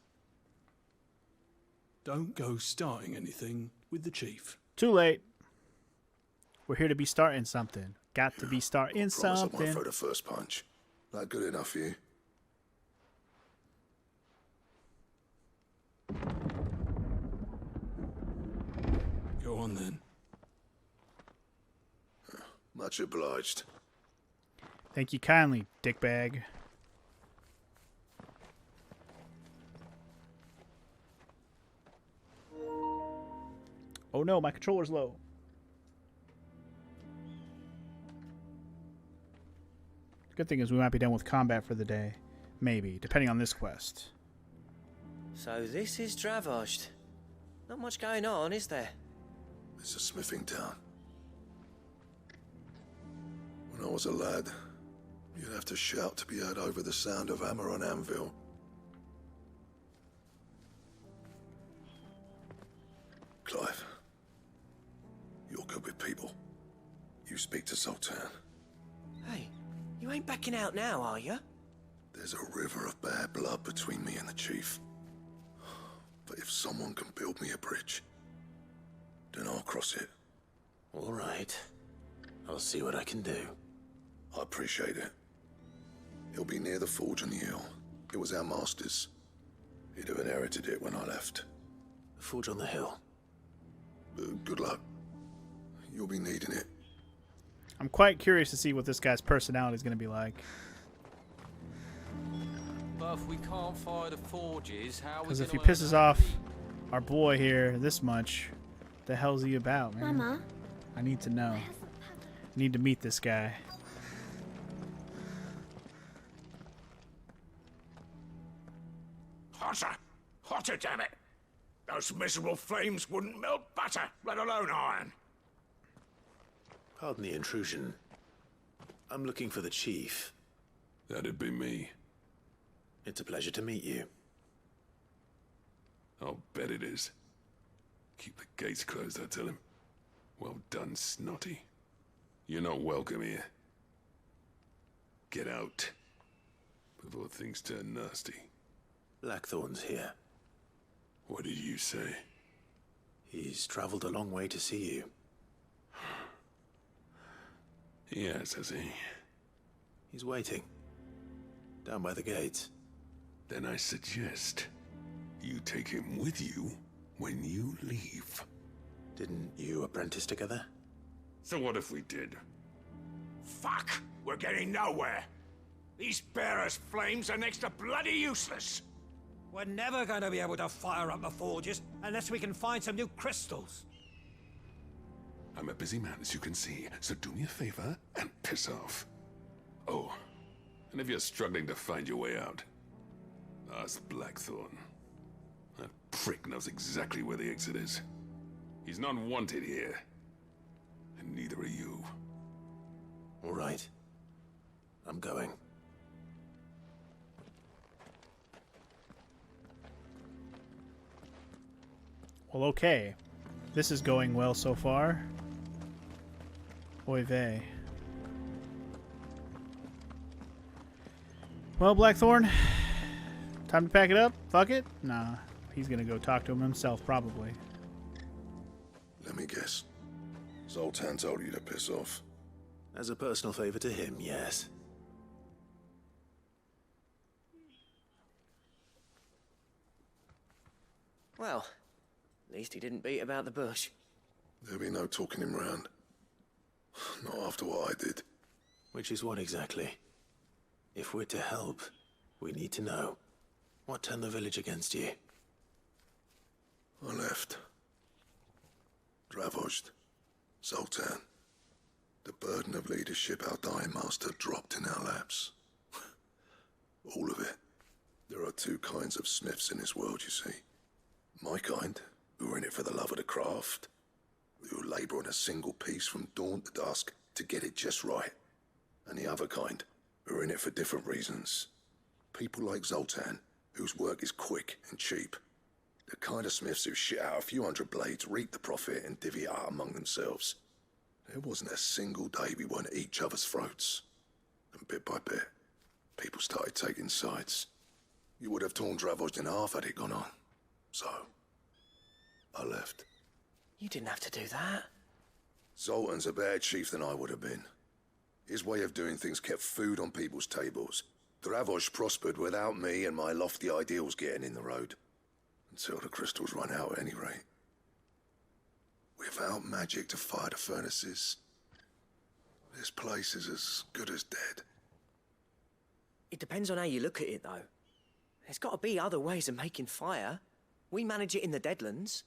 don't go starting anything with the chief. Too late. We're here to be starting something. Got to be starting Promise I won't something. throw the first punch. That good enough for you? Go on then. Much obliged. Thank you kindly, dickbag. Oh no, my controller's low. Good thing is we might be done with combat for the day. Maybe, depending on this quest. So this is Dravozd. Not much going on, is there? It's a smithing town. When I was a lad, you'd have to shout to be heard over the sound of hammer on anvil. Clive, you're good with people. You speak to Zoltan. Hey, you ain't backing out now, are you? There's a river of bad blood between me and the chief. But if someone can build me a bridge, then I'll cross it. All right. I'll see what I can do. I appreciate it. It'll be near the forge on the hill. It was our master's. He'd have inherited it when I left. The forge on the hill. Good luck. You'll be needing it. I'm quite curious to see what this guy's personality is going to be like. But if we can't fire the forges, how are we Because if he gonna pisses earn our off keep? our boy here this much, the hell's he about, man? Mama, I need to know. I need to meet this guy. Hotter! Hotter, damn it! Those miserable flames wouldn't melt butter, let alone iron. Pardon the intrusion. I'm looking for the chief. That'd be me. It's a pleasure to meet you. I'll bet it is. Keep the gates closed, I tell him. Well done, Snotty. You're not welcome here. Get out. Before things turn nasty. Blackthorn's here. What did you say? He's traveled a long way to see you. Yes, has he? He's waiting. Down by the gates. Then I suggest you take him with you when you leave. Didn't you apprentice together? So what if we did? Fuck! We're getting nowhere. These bearers' flames are next to bloody useless. We're never going to be able to fire up the forges unless we can find some new crystals. I'm a busy man, as you can see, so do me a favor and piss off. Oh, and if you're struggling to find your way out, ask Blackthorn. That prick knows exactly where the exit is. He's not wanted here. And neither are you. All right. I'm going. Well, okay. This is going well so far. Oy vey. Well, Blackthorn, time to pack it up? Fuck it? Nah, he's gonna go talk to him himself, probably. Let me guess. Zoltan told you to piss off. As a personal favor to him, yes. Well, at least he didn't beat about the bush. There'll be no talking him round. Not after what I did. Which is what exactly? If we're to help, we need to know. What turned the village against you? I left. Dravozd. Zoltan. The burden of leadership our dying master dropped in our laps. All of it. There are two kinds of smiths in this world, you see. My kind, who are in it for the love of the craft, who labour on a single piece from dawn to dusk to get it just right. And the other kind, who are in it for different reasons. People like Zoltan, whose work is quick and cheap. The kind of smiths who shit out a few hundred blades, reap the profit, and divvy it out among themselves. There wasn't a single day we weren't at each other's throats. And bit by bit, people started taking sides. You would have torn Dravozd in half had it gone on. So, I left. You didn't have to do that. Zoltan's a better chief than I would have been. His way of doing things kept food on people's tables. Dravozd prospered without me and my lofty ideals getting in the road. Until the crystals run out at any rate. Without magic to fire the furnaces, this place is as good as dead. It depends on how you look at it, though. There's got to be other ways of making fire. We manage it in the Deadlands.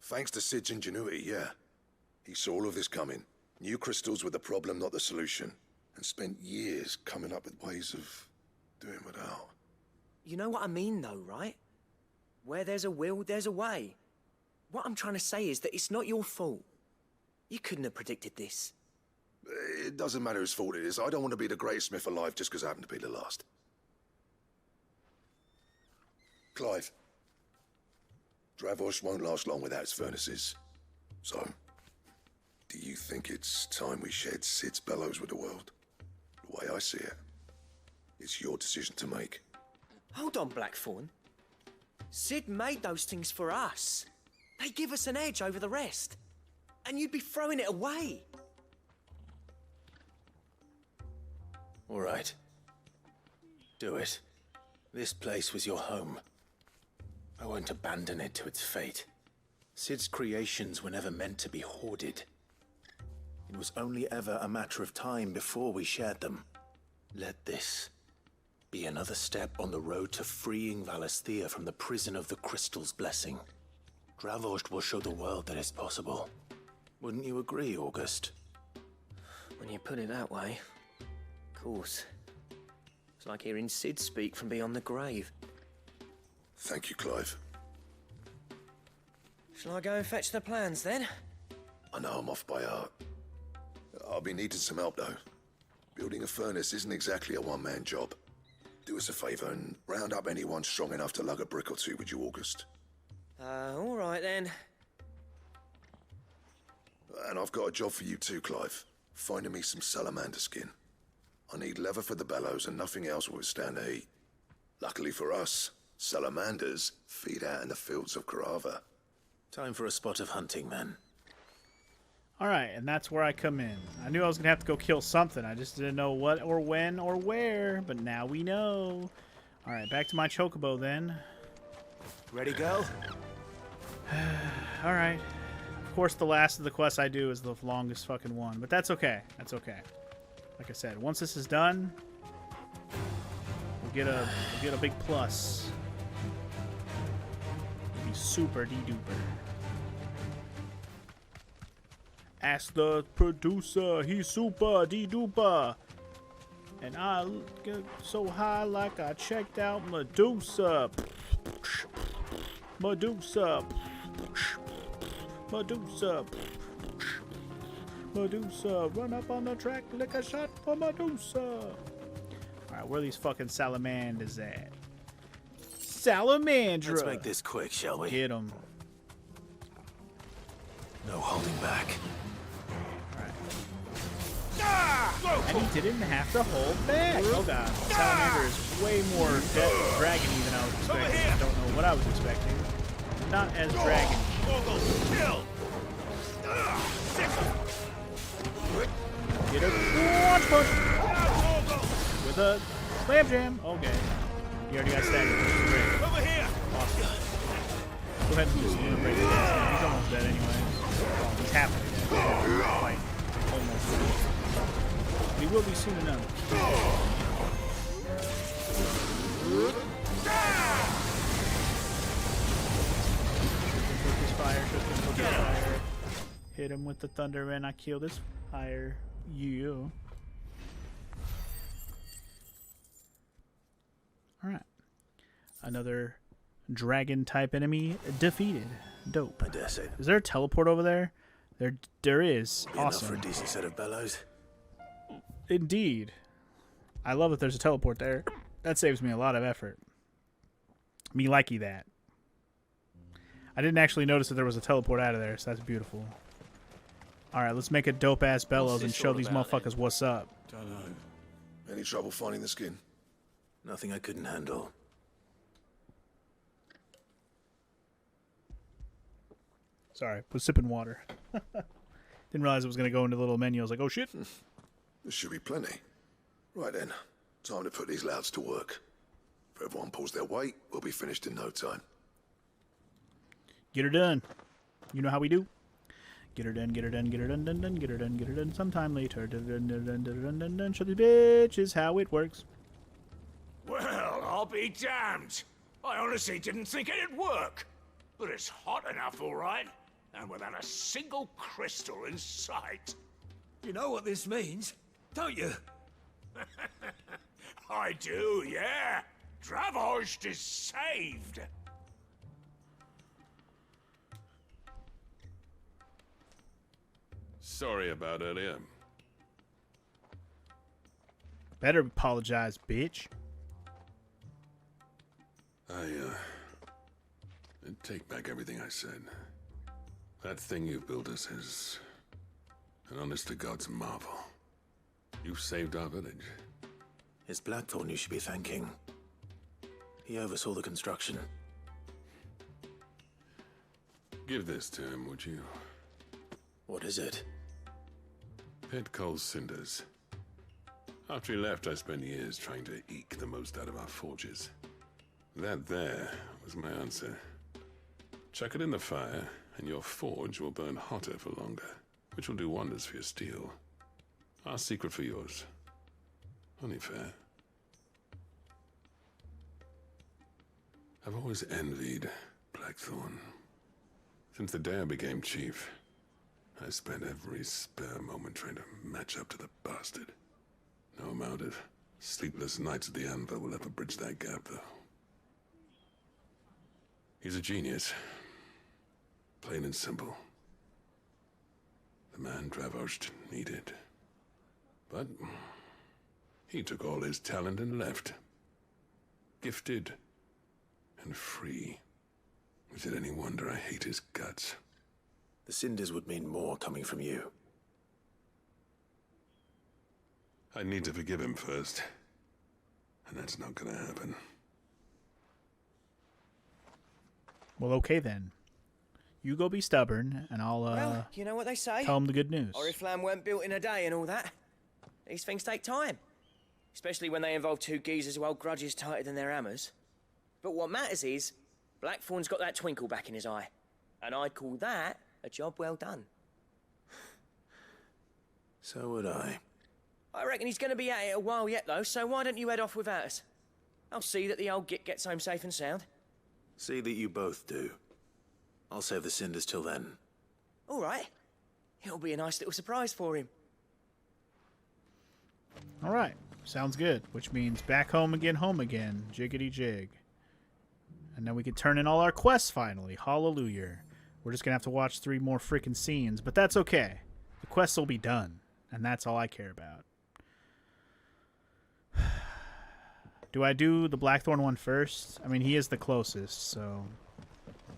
Thanks to Sid's ingenuity, yeah. He saw all of this coming. Knew crystals were the problem, not the solution. And spent years coming up with ways of doing without. You know what I mean, though, right? Where there's a will, there's a way. What I'm trying to say is that it's not your fault. You couldn't have predicted this. It doesn't matter whose fault it is. I don't want to be the greatest smith alive just because I happen to be the last. Clive. Dravozd won't last long without its furnaces. So, do you think it's time we shared Sid's bellows with the world? The way I see it, it's your decision to make. Hold on, Blackthorn. Sid made those things for us. They give us an edge over the rest. And you'd be throwing it away. All right. Do it. This place was your home. I won't abandon it to its fate. Sid's creations were never meant to be hoarded. It was only ever a matter of time before we shared them. Let this be another step on the road to freeing Valisthea from the prison of the Crystal's blessing. Dravozd will show the world that it's possible. Wouldn't you agree, August? When you put it that way, of course. It's like hearing Sid speak from beyond the grave. Thank you, Clive. Shall I go and fetch the plans, then? I know I'm off by heart. I'll be needing some help, though. Building a furnace isn't exactly a one-man job. Do us a favor and round up anyone strong enough to lug a brick or two with you, August. All right, then. And I've got a job for you too, Clive. Finding me some salamander skin. I need leather for the bellows and nothing else will withstand the heat. Luckily for us, salamanders feed out in the fields of Karava. Time for a spot of hunting, then. Alright, and that's where I come in. I knew I was going to have to go kill something. I just didn't know what or when or where, but now we know. Alright, back to my chocobo then. Ready, go? Alright. Of course, the last of the quests I do is the longest fucking one, but that's okay. That's okay. Like I said, once this is done, we'll get a big plus. super de-duper. Ask the producer, he's super de-duper. And I get so high like I checked out Medusa. Medusa. Medusa. Medusa. Run up on the track, lick a shot for Medusa. Alright, where are these fucking salamanders at? Salamandra! Let's make this quick, shall we? Get him. No holding back. And he didn't have to hold back. Oh god. Salamander is way more dragony than I was expecting. I don't know what I was expecting. Not as dragony. Get a punch punch with a slam jam. Okay. You already got staggered. Great. Over here! Awesome. Go ahead and just break his ass down. He's almost dead anyway. Well, he's halfway dead. Like, almost dead. He will be soon enough. Took his fire. Hit him with the thunder and I killed his fire. You. Alright. Another dragon type enemy defeated. Dope. I dare say. Is there a teleport over there? There is. Be enough Awesome. for a decent set of bellows. Indeed. I love that there's a teleport there. That saves me a lot of effort. Me likey that. I didn't actually notice that there was a teleport out of there, so that's beautiful. Alright, let's make a dope-ass bellows and show these motherfuckers what's up. Don't know. Any trouble finding the skin? Nothing I couldn't handle. Sorry, was sipping water. Didn't realize it was going to go into the little menu. I was like, oh shit. There should be plenty. Right then, time to put these louds to work. If everyone pulls their weight, we'll be finished in no time. Get her done. You know how we do. Get her done, get her done, get her done, done, done, get her done sometime later. Dun, dun, dun, dun, dun, dun, dun, dun. Show these bitches how it works. Well, I'll be damned. I honestly didn't think it'd work. But it's hot enough, all right. And without a single crystal in sight. You know what this means, don't you? I do, yeah. Dravost is saved. Sorry about earlier. Better apologize, bitch. I take back everything I said. That thing you built us is an honest-to-God's marvel. You've saved our village. It's Blackthorn you should be thanking. He oversaw the construction. Give this to him, would you? What is it? Pit Cole's cinders. After he left, I spent years trying to eke the most out of our forges. That there was my answer. Chuck it in the fire, and your forge will burn hotter for longer, which will do wonders for your steel. Our secret for yours. Only fair. I've always envied Blackthorn. Since the day I became chief, I spent every spare moment trying to match up to the bastard. No amount of sleepless nights at the anvil will ever bridge that gap, though. He's a genius. Plain and simple. The man Dravost needed. But he took all his talent and left. Gifted and free. Is it any wonder I hate his guts? The cinders would mean more coming from you. I need to forgive him first. And that's not gonna happen. Well, okay then. You go be stubborn, and I'll, Well, you know what they say. tell him the good news. Oriflamme weren't built in a day and all that. These things take time. Especially when they involve two geezers who hold grudges tighter than their hammers. But what matters is, Blackthorn's got that twinkle back in his eye. And I'd call that a job well done. So would I. I reckon he's going to be at it a while yet, though, so why don't you head off without us? I'll see that the old git gets home safe and sound. See that you both do. I'll save the cinders till then. All right. It'll be a nice little surprise for him. All right. Sounds good. Which means back home again, jiggity jig. And then we can turn in all our quests finally. Hallelujah. We're just going to have to watch 3 more freaking scenes, but that's okay. The quests will be done, and that's all I care about. Do I do the Blackthorn one first? I mean, he is the closest, so...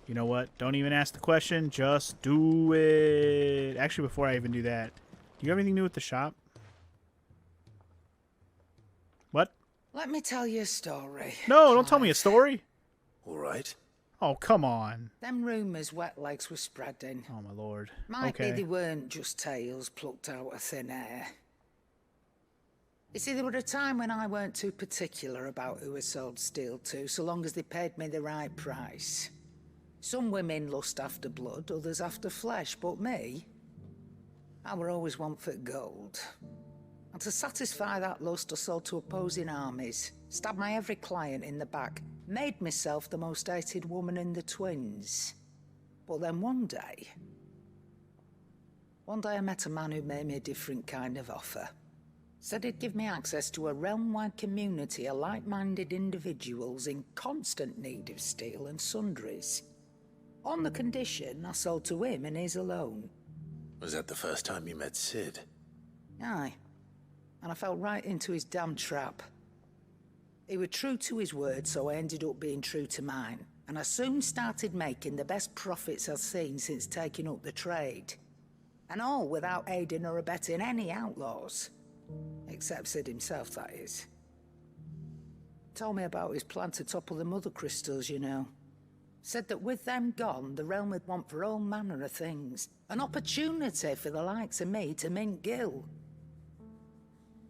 You know what? Don't even ask the question. Just do it. Actually, before I even do that, do you have anything new with the shop? What? Let me tell you a story. No, don't tell me a story. All right. Oh, come on. Them rumours wet legs were spreading. Oh, my lord. Might okay. be they weren't just tales plucked out of thin air. You see, there were a time when I weren't too particular about who I sold steel to, so long as they paid me the right price. Some women lust after blood, others after flesh, but me, I were always one for gold. And to satisfy that lust, I sold to opposing armies, stabbed my every client in the back, made myself the most hated woman in the twins. But then one day I met a man who made me a different kind of offer. Said he'd give me access to a realm-wide community of like-minded individuals in constant need of steel and sundries. On the condition I sold to him and his alone. Was that the first time you met Sid? Aye. And I fell right into his damn trap. He was true to his word, so I ended up being true to mine. And I soon started making the best profits I've seen since taking up the trade. And all without aiding or abetting any outlaws. Except Sid himself, that is. Told me about his plan to topple the mother crystals, you know. Said that with them gone, the realm would want for all manner of things. An opportunity for the likes of me to mint gil.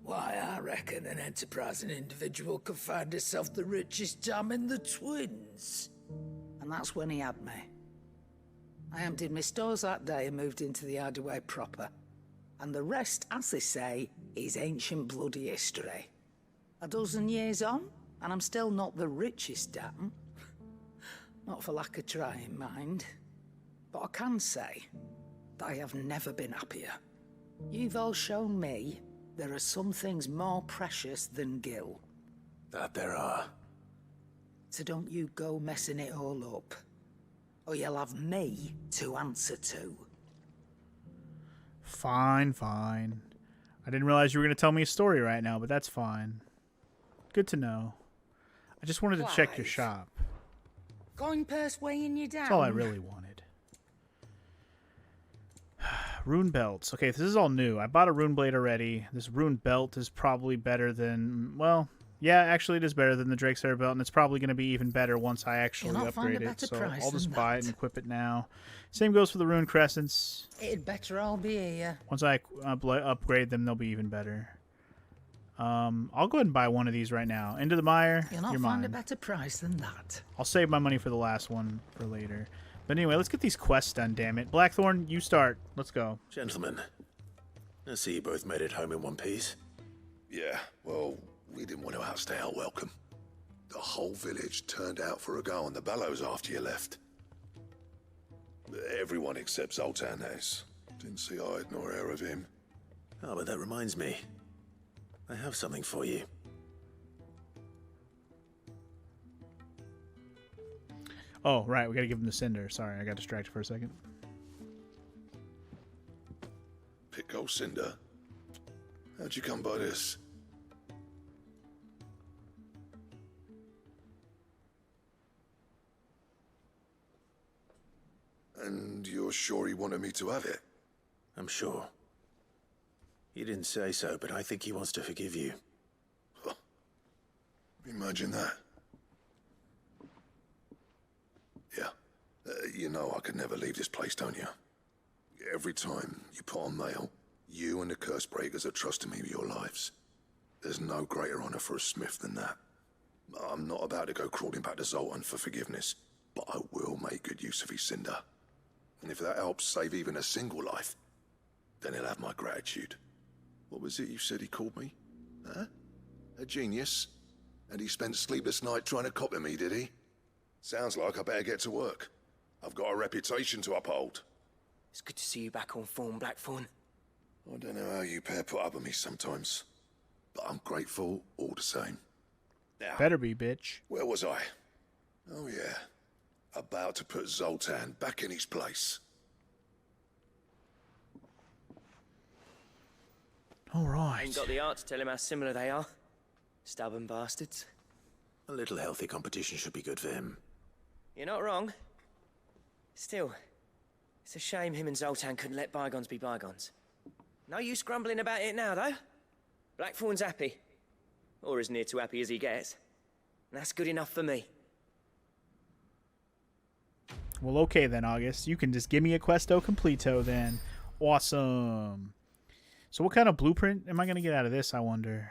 Why, I reckon an enterprising individual could find himself the richest dam in the twins. And that's when he had me. I emptied my stores that day and moved into the hideaway proper. And the rest, as they say, is ancient bloody history. A dozen years on, and I'm still not the richest dam. Not for lack of trying, mind. But I can say that I have never been happier. You've all shown me there are some things more precious than gil. That there are. So don't you go messing it all up. Or you'll have me to answer to. Fine, fine. I didn't realize you were going to tell me a story right now, but that's fine. Good to know. I just wanted to check your shop. Coin purse weighing you down. That's all I really wanted. Rune belts. Okay, this is all new. I bought a rune blade already. This rune belt is probably better than... Well, yeah, actually it is better than the Drakeslayer belt, and it's probably going to be even better once I actually upgrade it. So I'll just buy it and equip it now. Same goes for the rune crescents. It'd better all be here. Once I upgrade them, they'll be even better. I'll go ahead and buy one of these right now. Into the mire, You'll not you're find mine. a better price than that. I'll save my money for the last one for later. But anyway, let's get these quests done, damn it. Blackthorn, you start. Let's go. Gentlemen, I see you both made it home in one piece. Yeah, well, we didn't want to outstay our welcome. The whole village turned out for a go on the bellows after you left. Everyone except Zoltan has. Didn't see hide nor hair of him. Oh, but that reminds me. I have something for you. Oh, right. We got to give him the cinder. Sorry, I got distracted for a second. Pico Cinder? How'd you come by this? And you're sure he wanted me to have it? I'm sure. He didn't say so, but I think he wants to forgive you. Huh. Imagine that. Yeah. You know I could never leave this place, don't you? Every time you put on mail, you and the curse breakers are trusting me with your lives. There's no greater honor for a smith than that. I'm not about to go crawling back to Zoltan for forgiveness, but I will make good use of his cinder. And if that helps save even a single life, then he'll have my gratitude. What was it you said he called me? Huh? A genius? And he spent sleepless night trying to copy me, did he? Sounds like I better get to work. I've got a reputation to uphold. It's good to see you back on form, Blackthorn. I don't know how you pair put up with me sometimes, but I'm grateful all the same. Now, Better be, bitch. where was I? Oh yeah, about to put Zoltan back in his place. All right. Ain't got the art to tell him how similar they are. Stubborn bastards. A little healthy competition should be good for him. You're not wrong. Still, it's a shame him and Zoltan couldn't let bygones be bygones. No use grumbling about it now, though. Blackthorn's happy. Or as near to happy as he gets. And that's good enough for me. Well, okay then, August. You can just give me a questo completo then. Awesome. So what kind of blueprint am I going to get out of this, I wonder?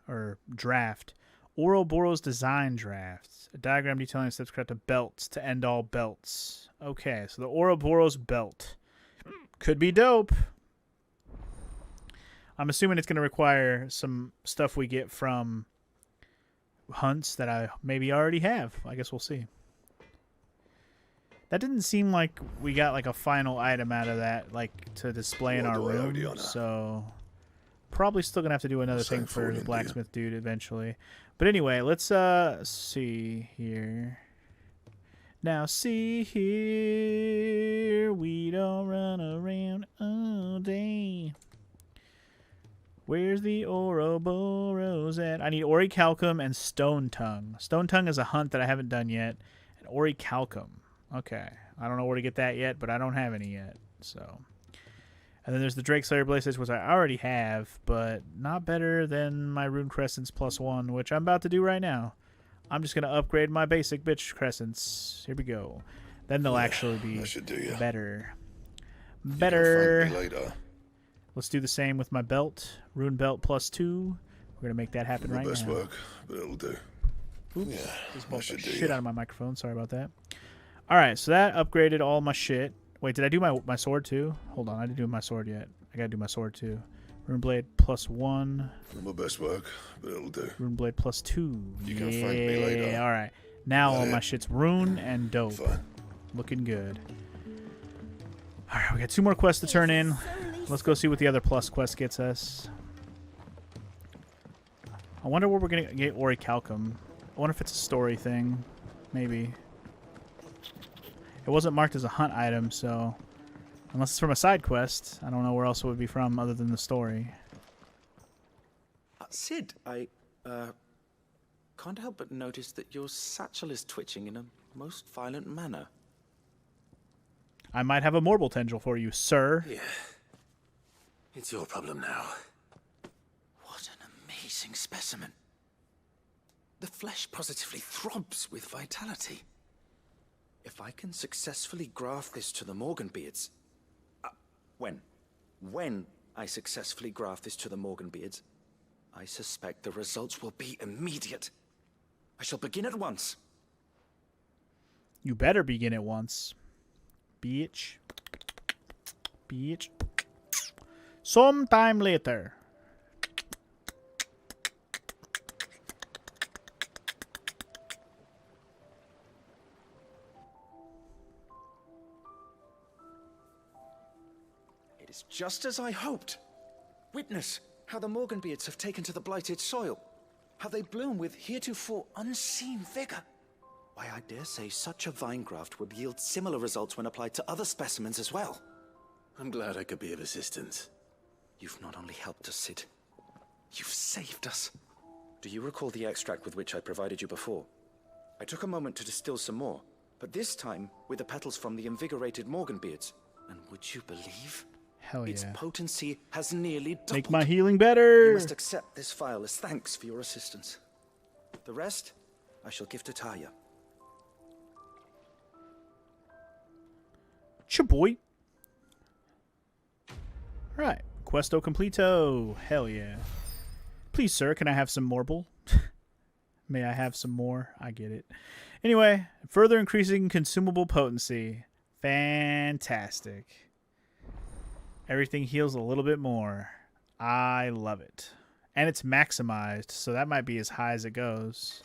Or draft. Ouroboros design drafts. A diagram detailing steps correct to belts to end all belts. Okay, so the Ouroboros belt. Could be dope. I'm assuming it's going to require some stuff we get from hunts that I maybe already have. I guess we'll see. That didn't seem like we got like a final item out of that, like to display in our room. So probably still gonna have to do another thing for the blacksmith dude eventually. But anyway, let's see here. Now see here, we don't run around all day. Where's the Ouroboros at? I need Orichalcum and Stone Tongue. Stone Tongue is a hunt that I haven't done yet. And Orichalcum. Okay. I don't know where to get that yet, but I don't have any yet. So, and then there's the Drake Slayer Blazes, which I already have, but not better than my Rune Crescents +1, which I'm about to do right now. I'm just going to upgrade my basic bitch Crescents. Here we go. Then they'll actually be better. Better. Let's do the same with my belt. Rune Belt +2. We're going to make that happen right now. Best work, but it'll do. Oops. Yeah, Just bumped the shit out of my microphone. Sorry about that. Alright, so that upgraded all my shit. Wait, did I do my sword too? Hold on, I didn't do my sword yet. I gotta do my sword too. Rune Blade +1. My best work, but it'll do. Rune Blade +2. You can thank me later. Alright. Now all my it? shit's rune and dope. Fine. Looking good. Alright, we got 2 more quests to turn in. Let's go see what the other plus quest gets us. I wonder where we're gonna get Orichalcum. I wonder if it's a story thing. Maybe. It wasn't marked as a hunt item, so unless it's from a side quest, I don't know where else it would be from other than the story. Sid, I can't help but notice that your satchel is twitching in a most violent manner. I might have a Morbol tendril for you, sir. Yeah. It's your problem now. What an amazing specimen. The flesh positively throbs with vitality. If I can successfully graft this to the Morganbeards... When I successfully graft this to the Morganbeards, I suspect the results will be immediate. I shall begin at once. You better begin at once. Bitch. Bitch. Sometime later. It is just as I hoped. Witness how the Morganbeards have taken to the blighted soil. How they bloom with heretofore unseen vigor. Why, I dare say such a vine graft would yield similar results when applied to other specimens as well. I'm glad I could be of assistance. You've not only helped us, Sid, you've saved us. Do you recall the extract with which I provided you before? I took a moment to distill some more, but this time with the petals from the invigorated Morganbeards. And would you believe? Hell yeah. Its potency has nearly doubled. Make my healing better. You must accept this file as thanks for your assistance. The rest, I shall give to Taya. Chaboy. Right. Questo completo. Hell yeah. Please, sir, can I have some Morbol? May I have some more? I get it. Anyway, further increasing consumable potency. Fantastic. Everything heals a little bit more. I love it. And it's maximized, so that might be as high as it goes.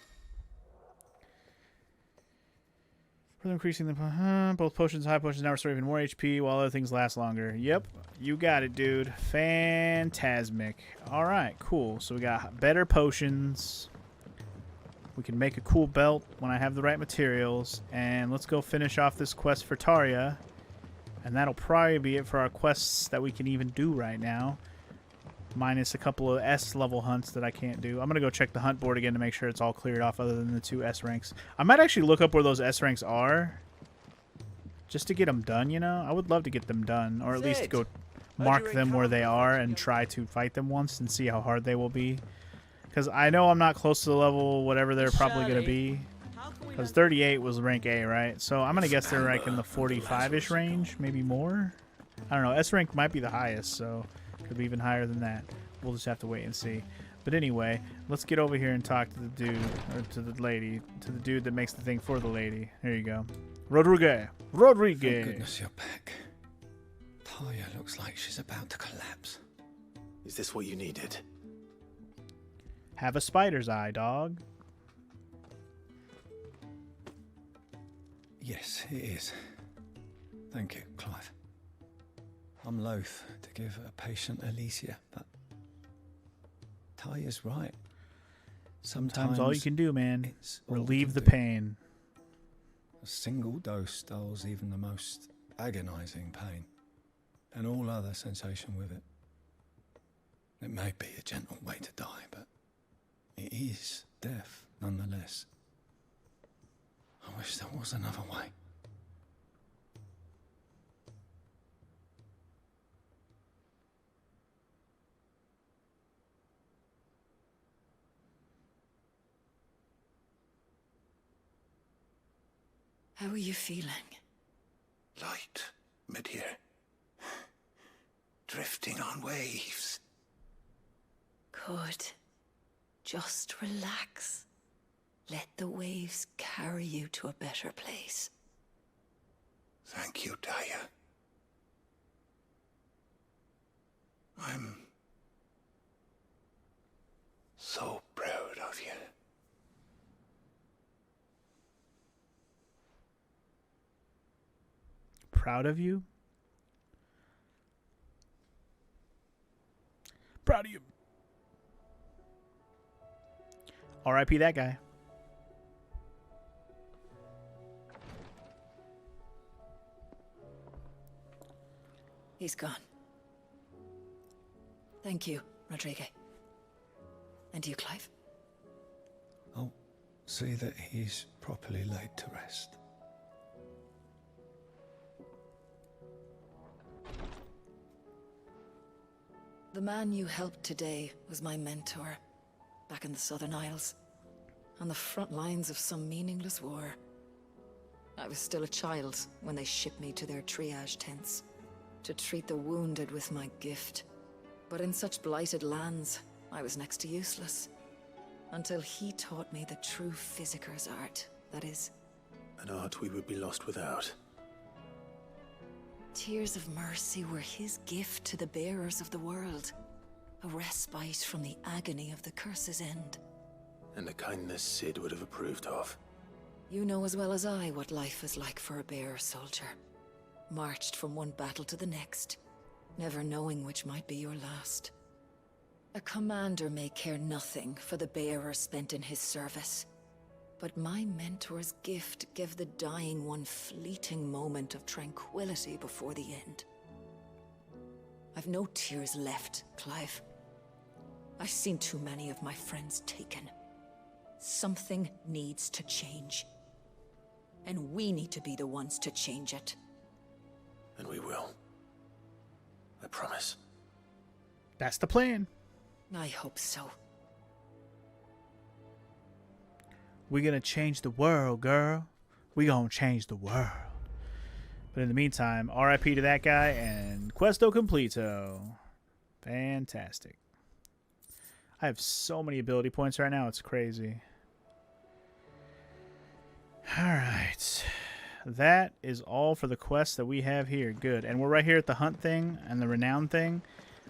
Further increasing the both potions, high potions now restore even more HP while other things last longer. Yep, you got it, dude. Phantasmic. All right, cool. So we got better potions. We can make a cool belt when I have the right materials. And let's go finish off this quest for Tarya. And that'll probably be it for our quests that we can even do right now. Minus a couple of S-level hunts that I can't do. I'm going to go check the hunt board again to make sure it's all cleared off other than the 2 S ranks. I might actually look up where those S ranks are. Just to get them done, you know? I would love to get them done. Or at least go mark them where they are and try to fight them once and see how hard they will be. Because I know I'm not close to the level whatever they're probably going to be. Because 38 was rank A, right? So I'm going to guess they're like in the 45-ish range. Maybe more? I don't know. S rank might be the highest, so... could be even higher than that. We'll just have to wait and see. But anyway, let's get over here and talk to the dude, or to the lady, to the dude that makes the thing for the lady. Here you go. Rodriguez. Thank goodness you're back. Tarya looks like she's about to collapse. Is this what you needed? Have a spider's eye, dog. Yes, it is. Thank you, Clive. I'm loath to give a patient Alicia, but Tarya's right. Sometimes all you can do, man, it's relieve the pain. A single dose dulls even the most agonizing pain, and all other sensation with it. It may be a gentle way to die, but it is death nonetheless. I wish there was another way. How are you feeling? Light, mid-here. Drifting on waves. Good. Just relax. Let the waves carry you to a better place. Thank you, Tarya. I'm so proud of you. Proud of you? Proud of you. R.I.P. that guy. He's gone. Thank you, Rodriguez. And you, Clive? I'll see that he's properly laid to rest. The man you helped today was my mentor, back in the Southern Isles, on the front lines of some meaningless war. I was still a child when they shipped me to their triage tents, to treat the wounded with my gift. But in such blighted lands, I was next to useless, until he taught me the true physicker's art, that is. An art we would be lost without. Tears of mercy were his gift to the bearers of the world. A respite from the agony of the curse's end. And a kindness Sid would have approved of. You know as well as I what life is like for a bearer soldier. Marched from one battle to the next, never knowing which might be your last. A commander may care nothing for the bearer spent in his service. But my mentor's gift gave the dying one fleeting moment of tranquility before the end. I've no tears left, Clive. I've seen too many of my friends taken. Something needs to change. And we need to be the ones to change it. And we will. I promise. That's the plan. I hope so. We're gonna change the world, girl. We gonna change the world. But in the meantime, RIP to that guy and Questo Completo. Fantastic. I have so many ability points right now, it's crazy. Alright. That is all for the quests that we have here. Good. And we're right here at the hunt thing and the renown thing.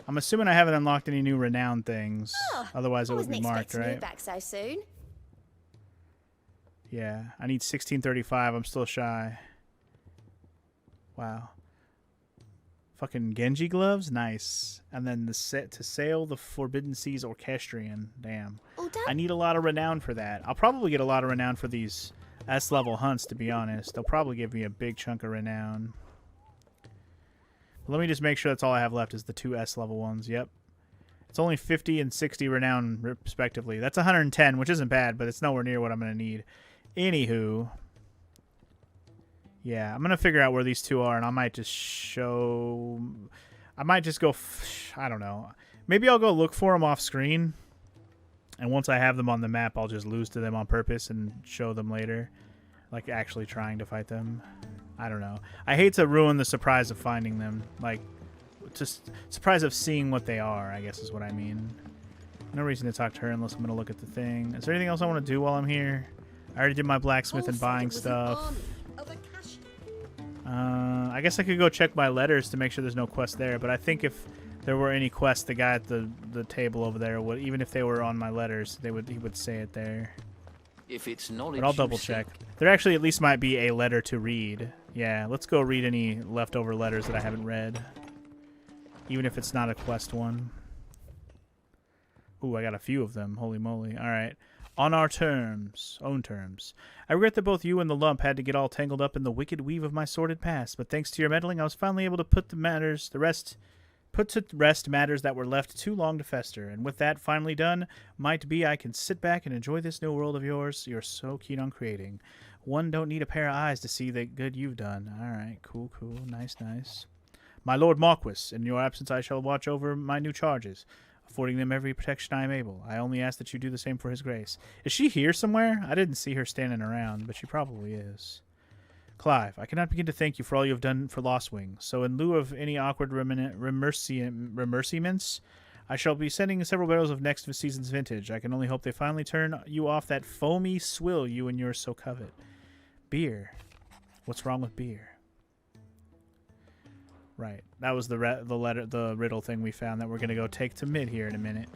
I'm assuming I haven't unlocked any new renown things. Otherwise it would be marked, right? Back so soon. Yeah, I need 1635. I'm still shy. Wow. Fucking Genji gloves? Nice. And then the set to sail the Forbidden Seas Orchestrion. Damn. I need a lot of renown for that. I'll probably get a lot of renown for these S-level hunts, to be honest. They'll probably give me a big chunk of renown. Let me just make sure that's all I have left is the 2 S-level ones. Yep. It's only 50 and 60 renown, respectively. That's 110, which isn't bad, but it's nowhere near what I'm going to need. Anywho, yeah, I'm going to figure out where these 2 are, and I might just show... I might just go... I don't know. Maybe I'll go look for them off screen, and once I have them on the map, I'll just lose to them on purpose and show them later. Like, actually trying to fight them. I don't know. I hate to ruin the surprise of finding them. Like, just surprise of seeing what they are, I guess is what I mean. No reason to talk to her unless I'm going to look at the thing. Is there anything else I want to do while I'm here? I already did my blacksmith and buying stuff. I guess I could go check my letters to make sure there's no quest there, but I think if there were any quests, the guy at the table over there would, even if they were on my letters, he would say it there. If it's knowledge, but I'll double check. There actually at least might be a letter to read. Yeah, let's go read any leftover letters that I haven't read, even if it's not a quest one. Ooh, I got a few of them. Holy moly. All right. On our terms, own terms. I regret that both you and the lump had to get all tangled up in the wicked weave of my sordid past, but thanks to your meddling, I was finally able to put to rest matters that were left too long to fester. And with that finally done, might be I can sit back and enjoy this new world of yours you're so keen on creating. One don't need a pair of eyes to see the good you've done. All right, cool, nice. My Lord Marquis, in your absence I shall watch over my new charges, affording them every protection I am able. I only ask that you do the same for his grace. Is she here somewhere? I didn't see her standing around, but she probably is. Clive, I cannot begin to thank you for all you have done for Lost Wing, so in lieu of any awkward remerciements, I shall be sending several barrels of next season's vintage. I can only hope they finally turn you off that foamy swill you and yours so covet. Beer. What's wrong with beer? Right. That was the riddle thing we found that we're going to go take to mid here in a minute.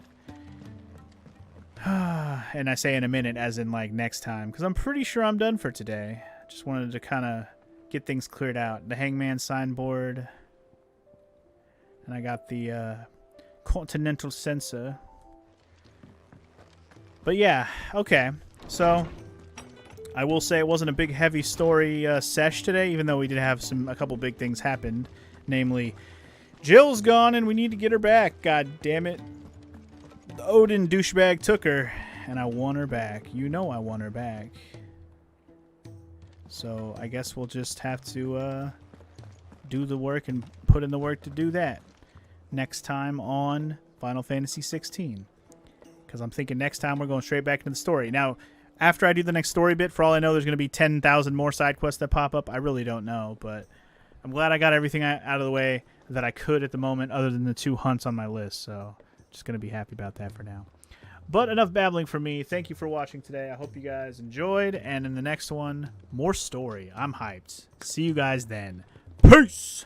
And I say in a minute as in like next time, because I'm pretty sure I'm done for today. Just wanted to kind of get things cleared out. The Hangman signboard. And I got the Continental Sensor. But yeah, okay. So I will say it wasn't a big heavy story sesh today, even though we did have a couple big things happen. Namely, Jill's gone and we need to get her back. God damn it. The Odin douchebag took her and I want her back. You know I want her back. So I guess we'll just have to do the work and put in the work to do that next time on Final Fantasy 16. Because I'm thinking next time we're going straight back into the story. Now, after I do the next story bit, for all I know, there's going to be 10,000 more side quests that pop up. I really don't know, but I'm glad I got everything out of the way that I could at the moment other than the 2 hunts on my list. So just going to be happy about that for now. But enough babbling for me. Thank you for watching today. I hope you guys enjoyed. And in the next one, more story. I'm hyped. See you guys then. Peace!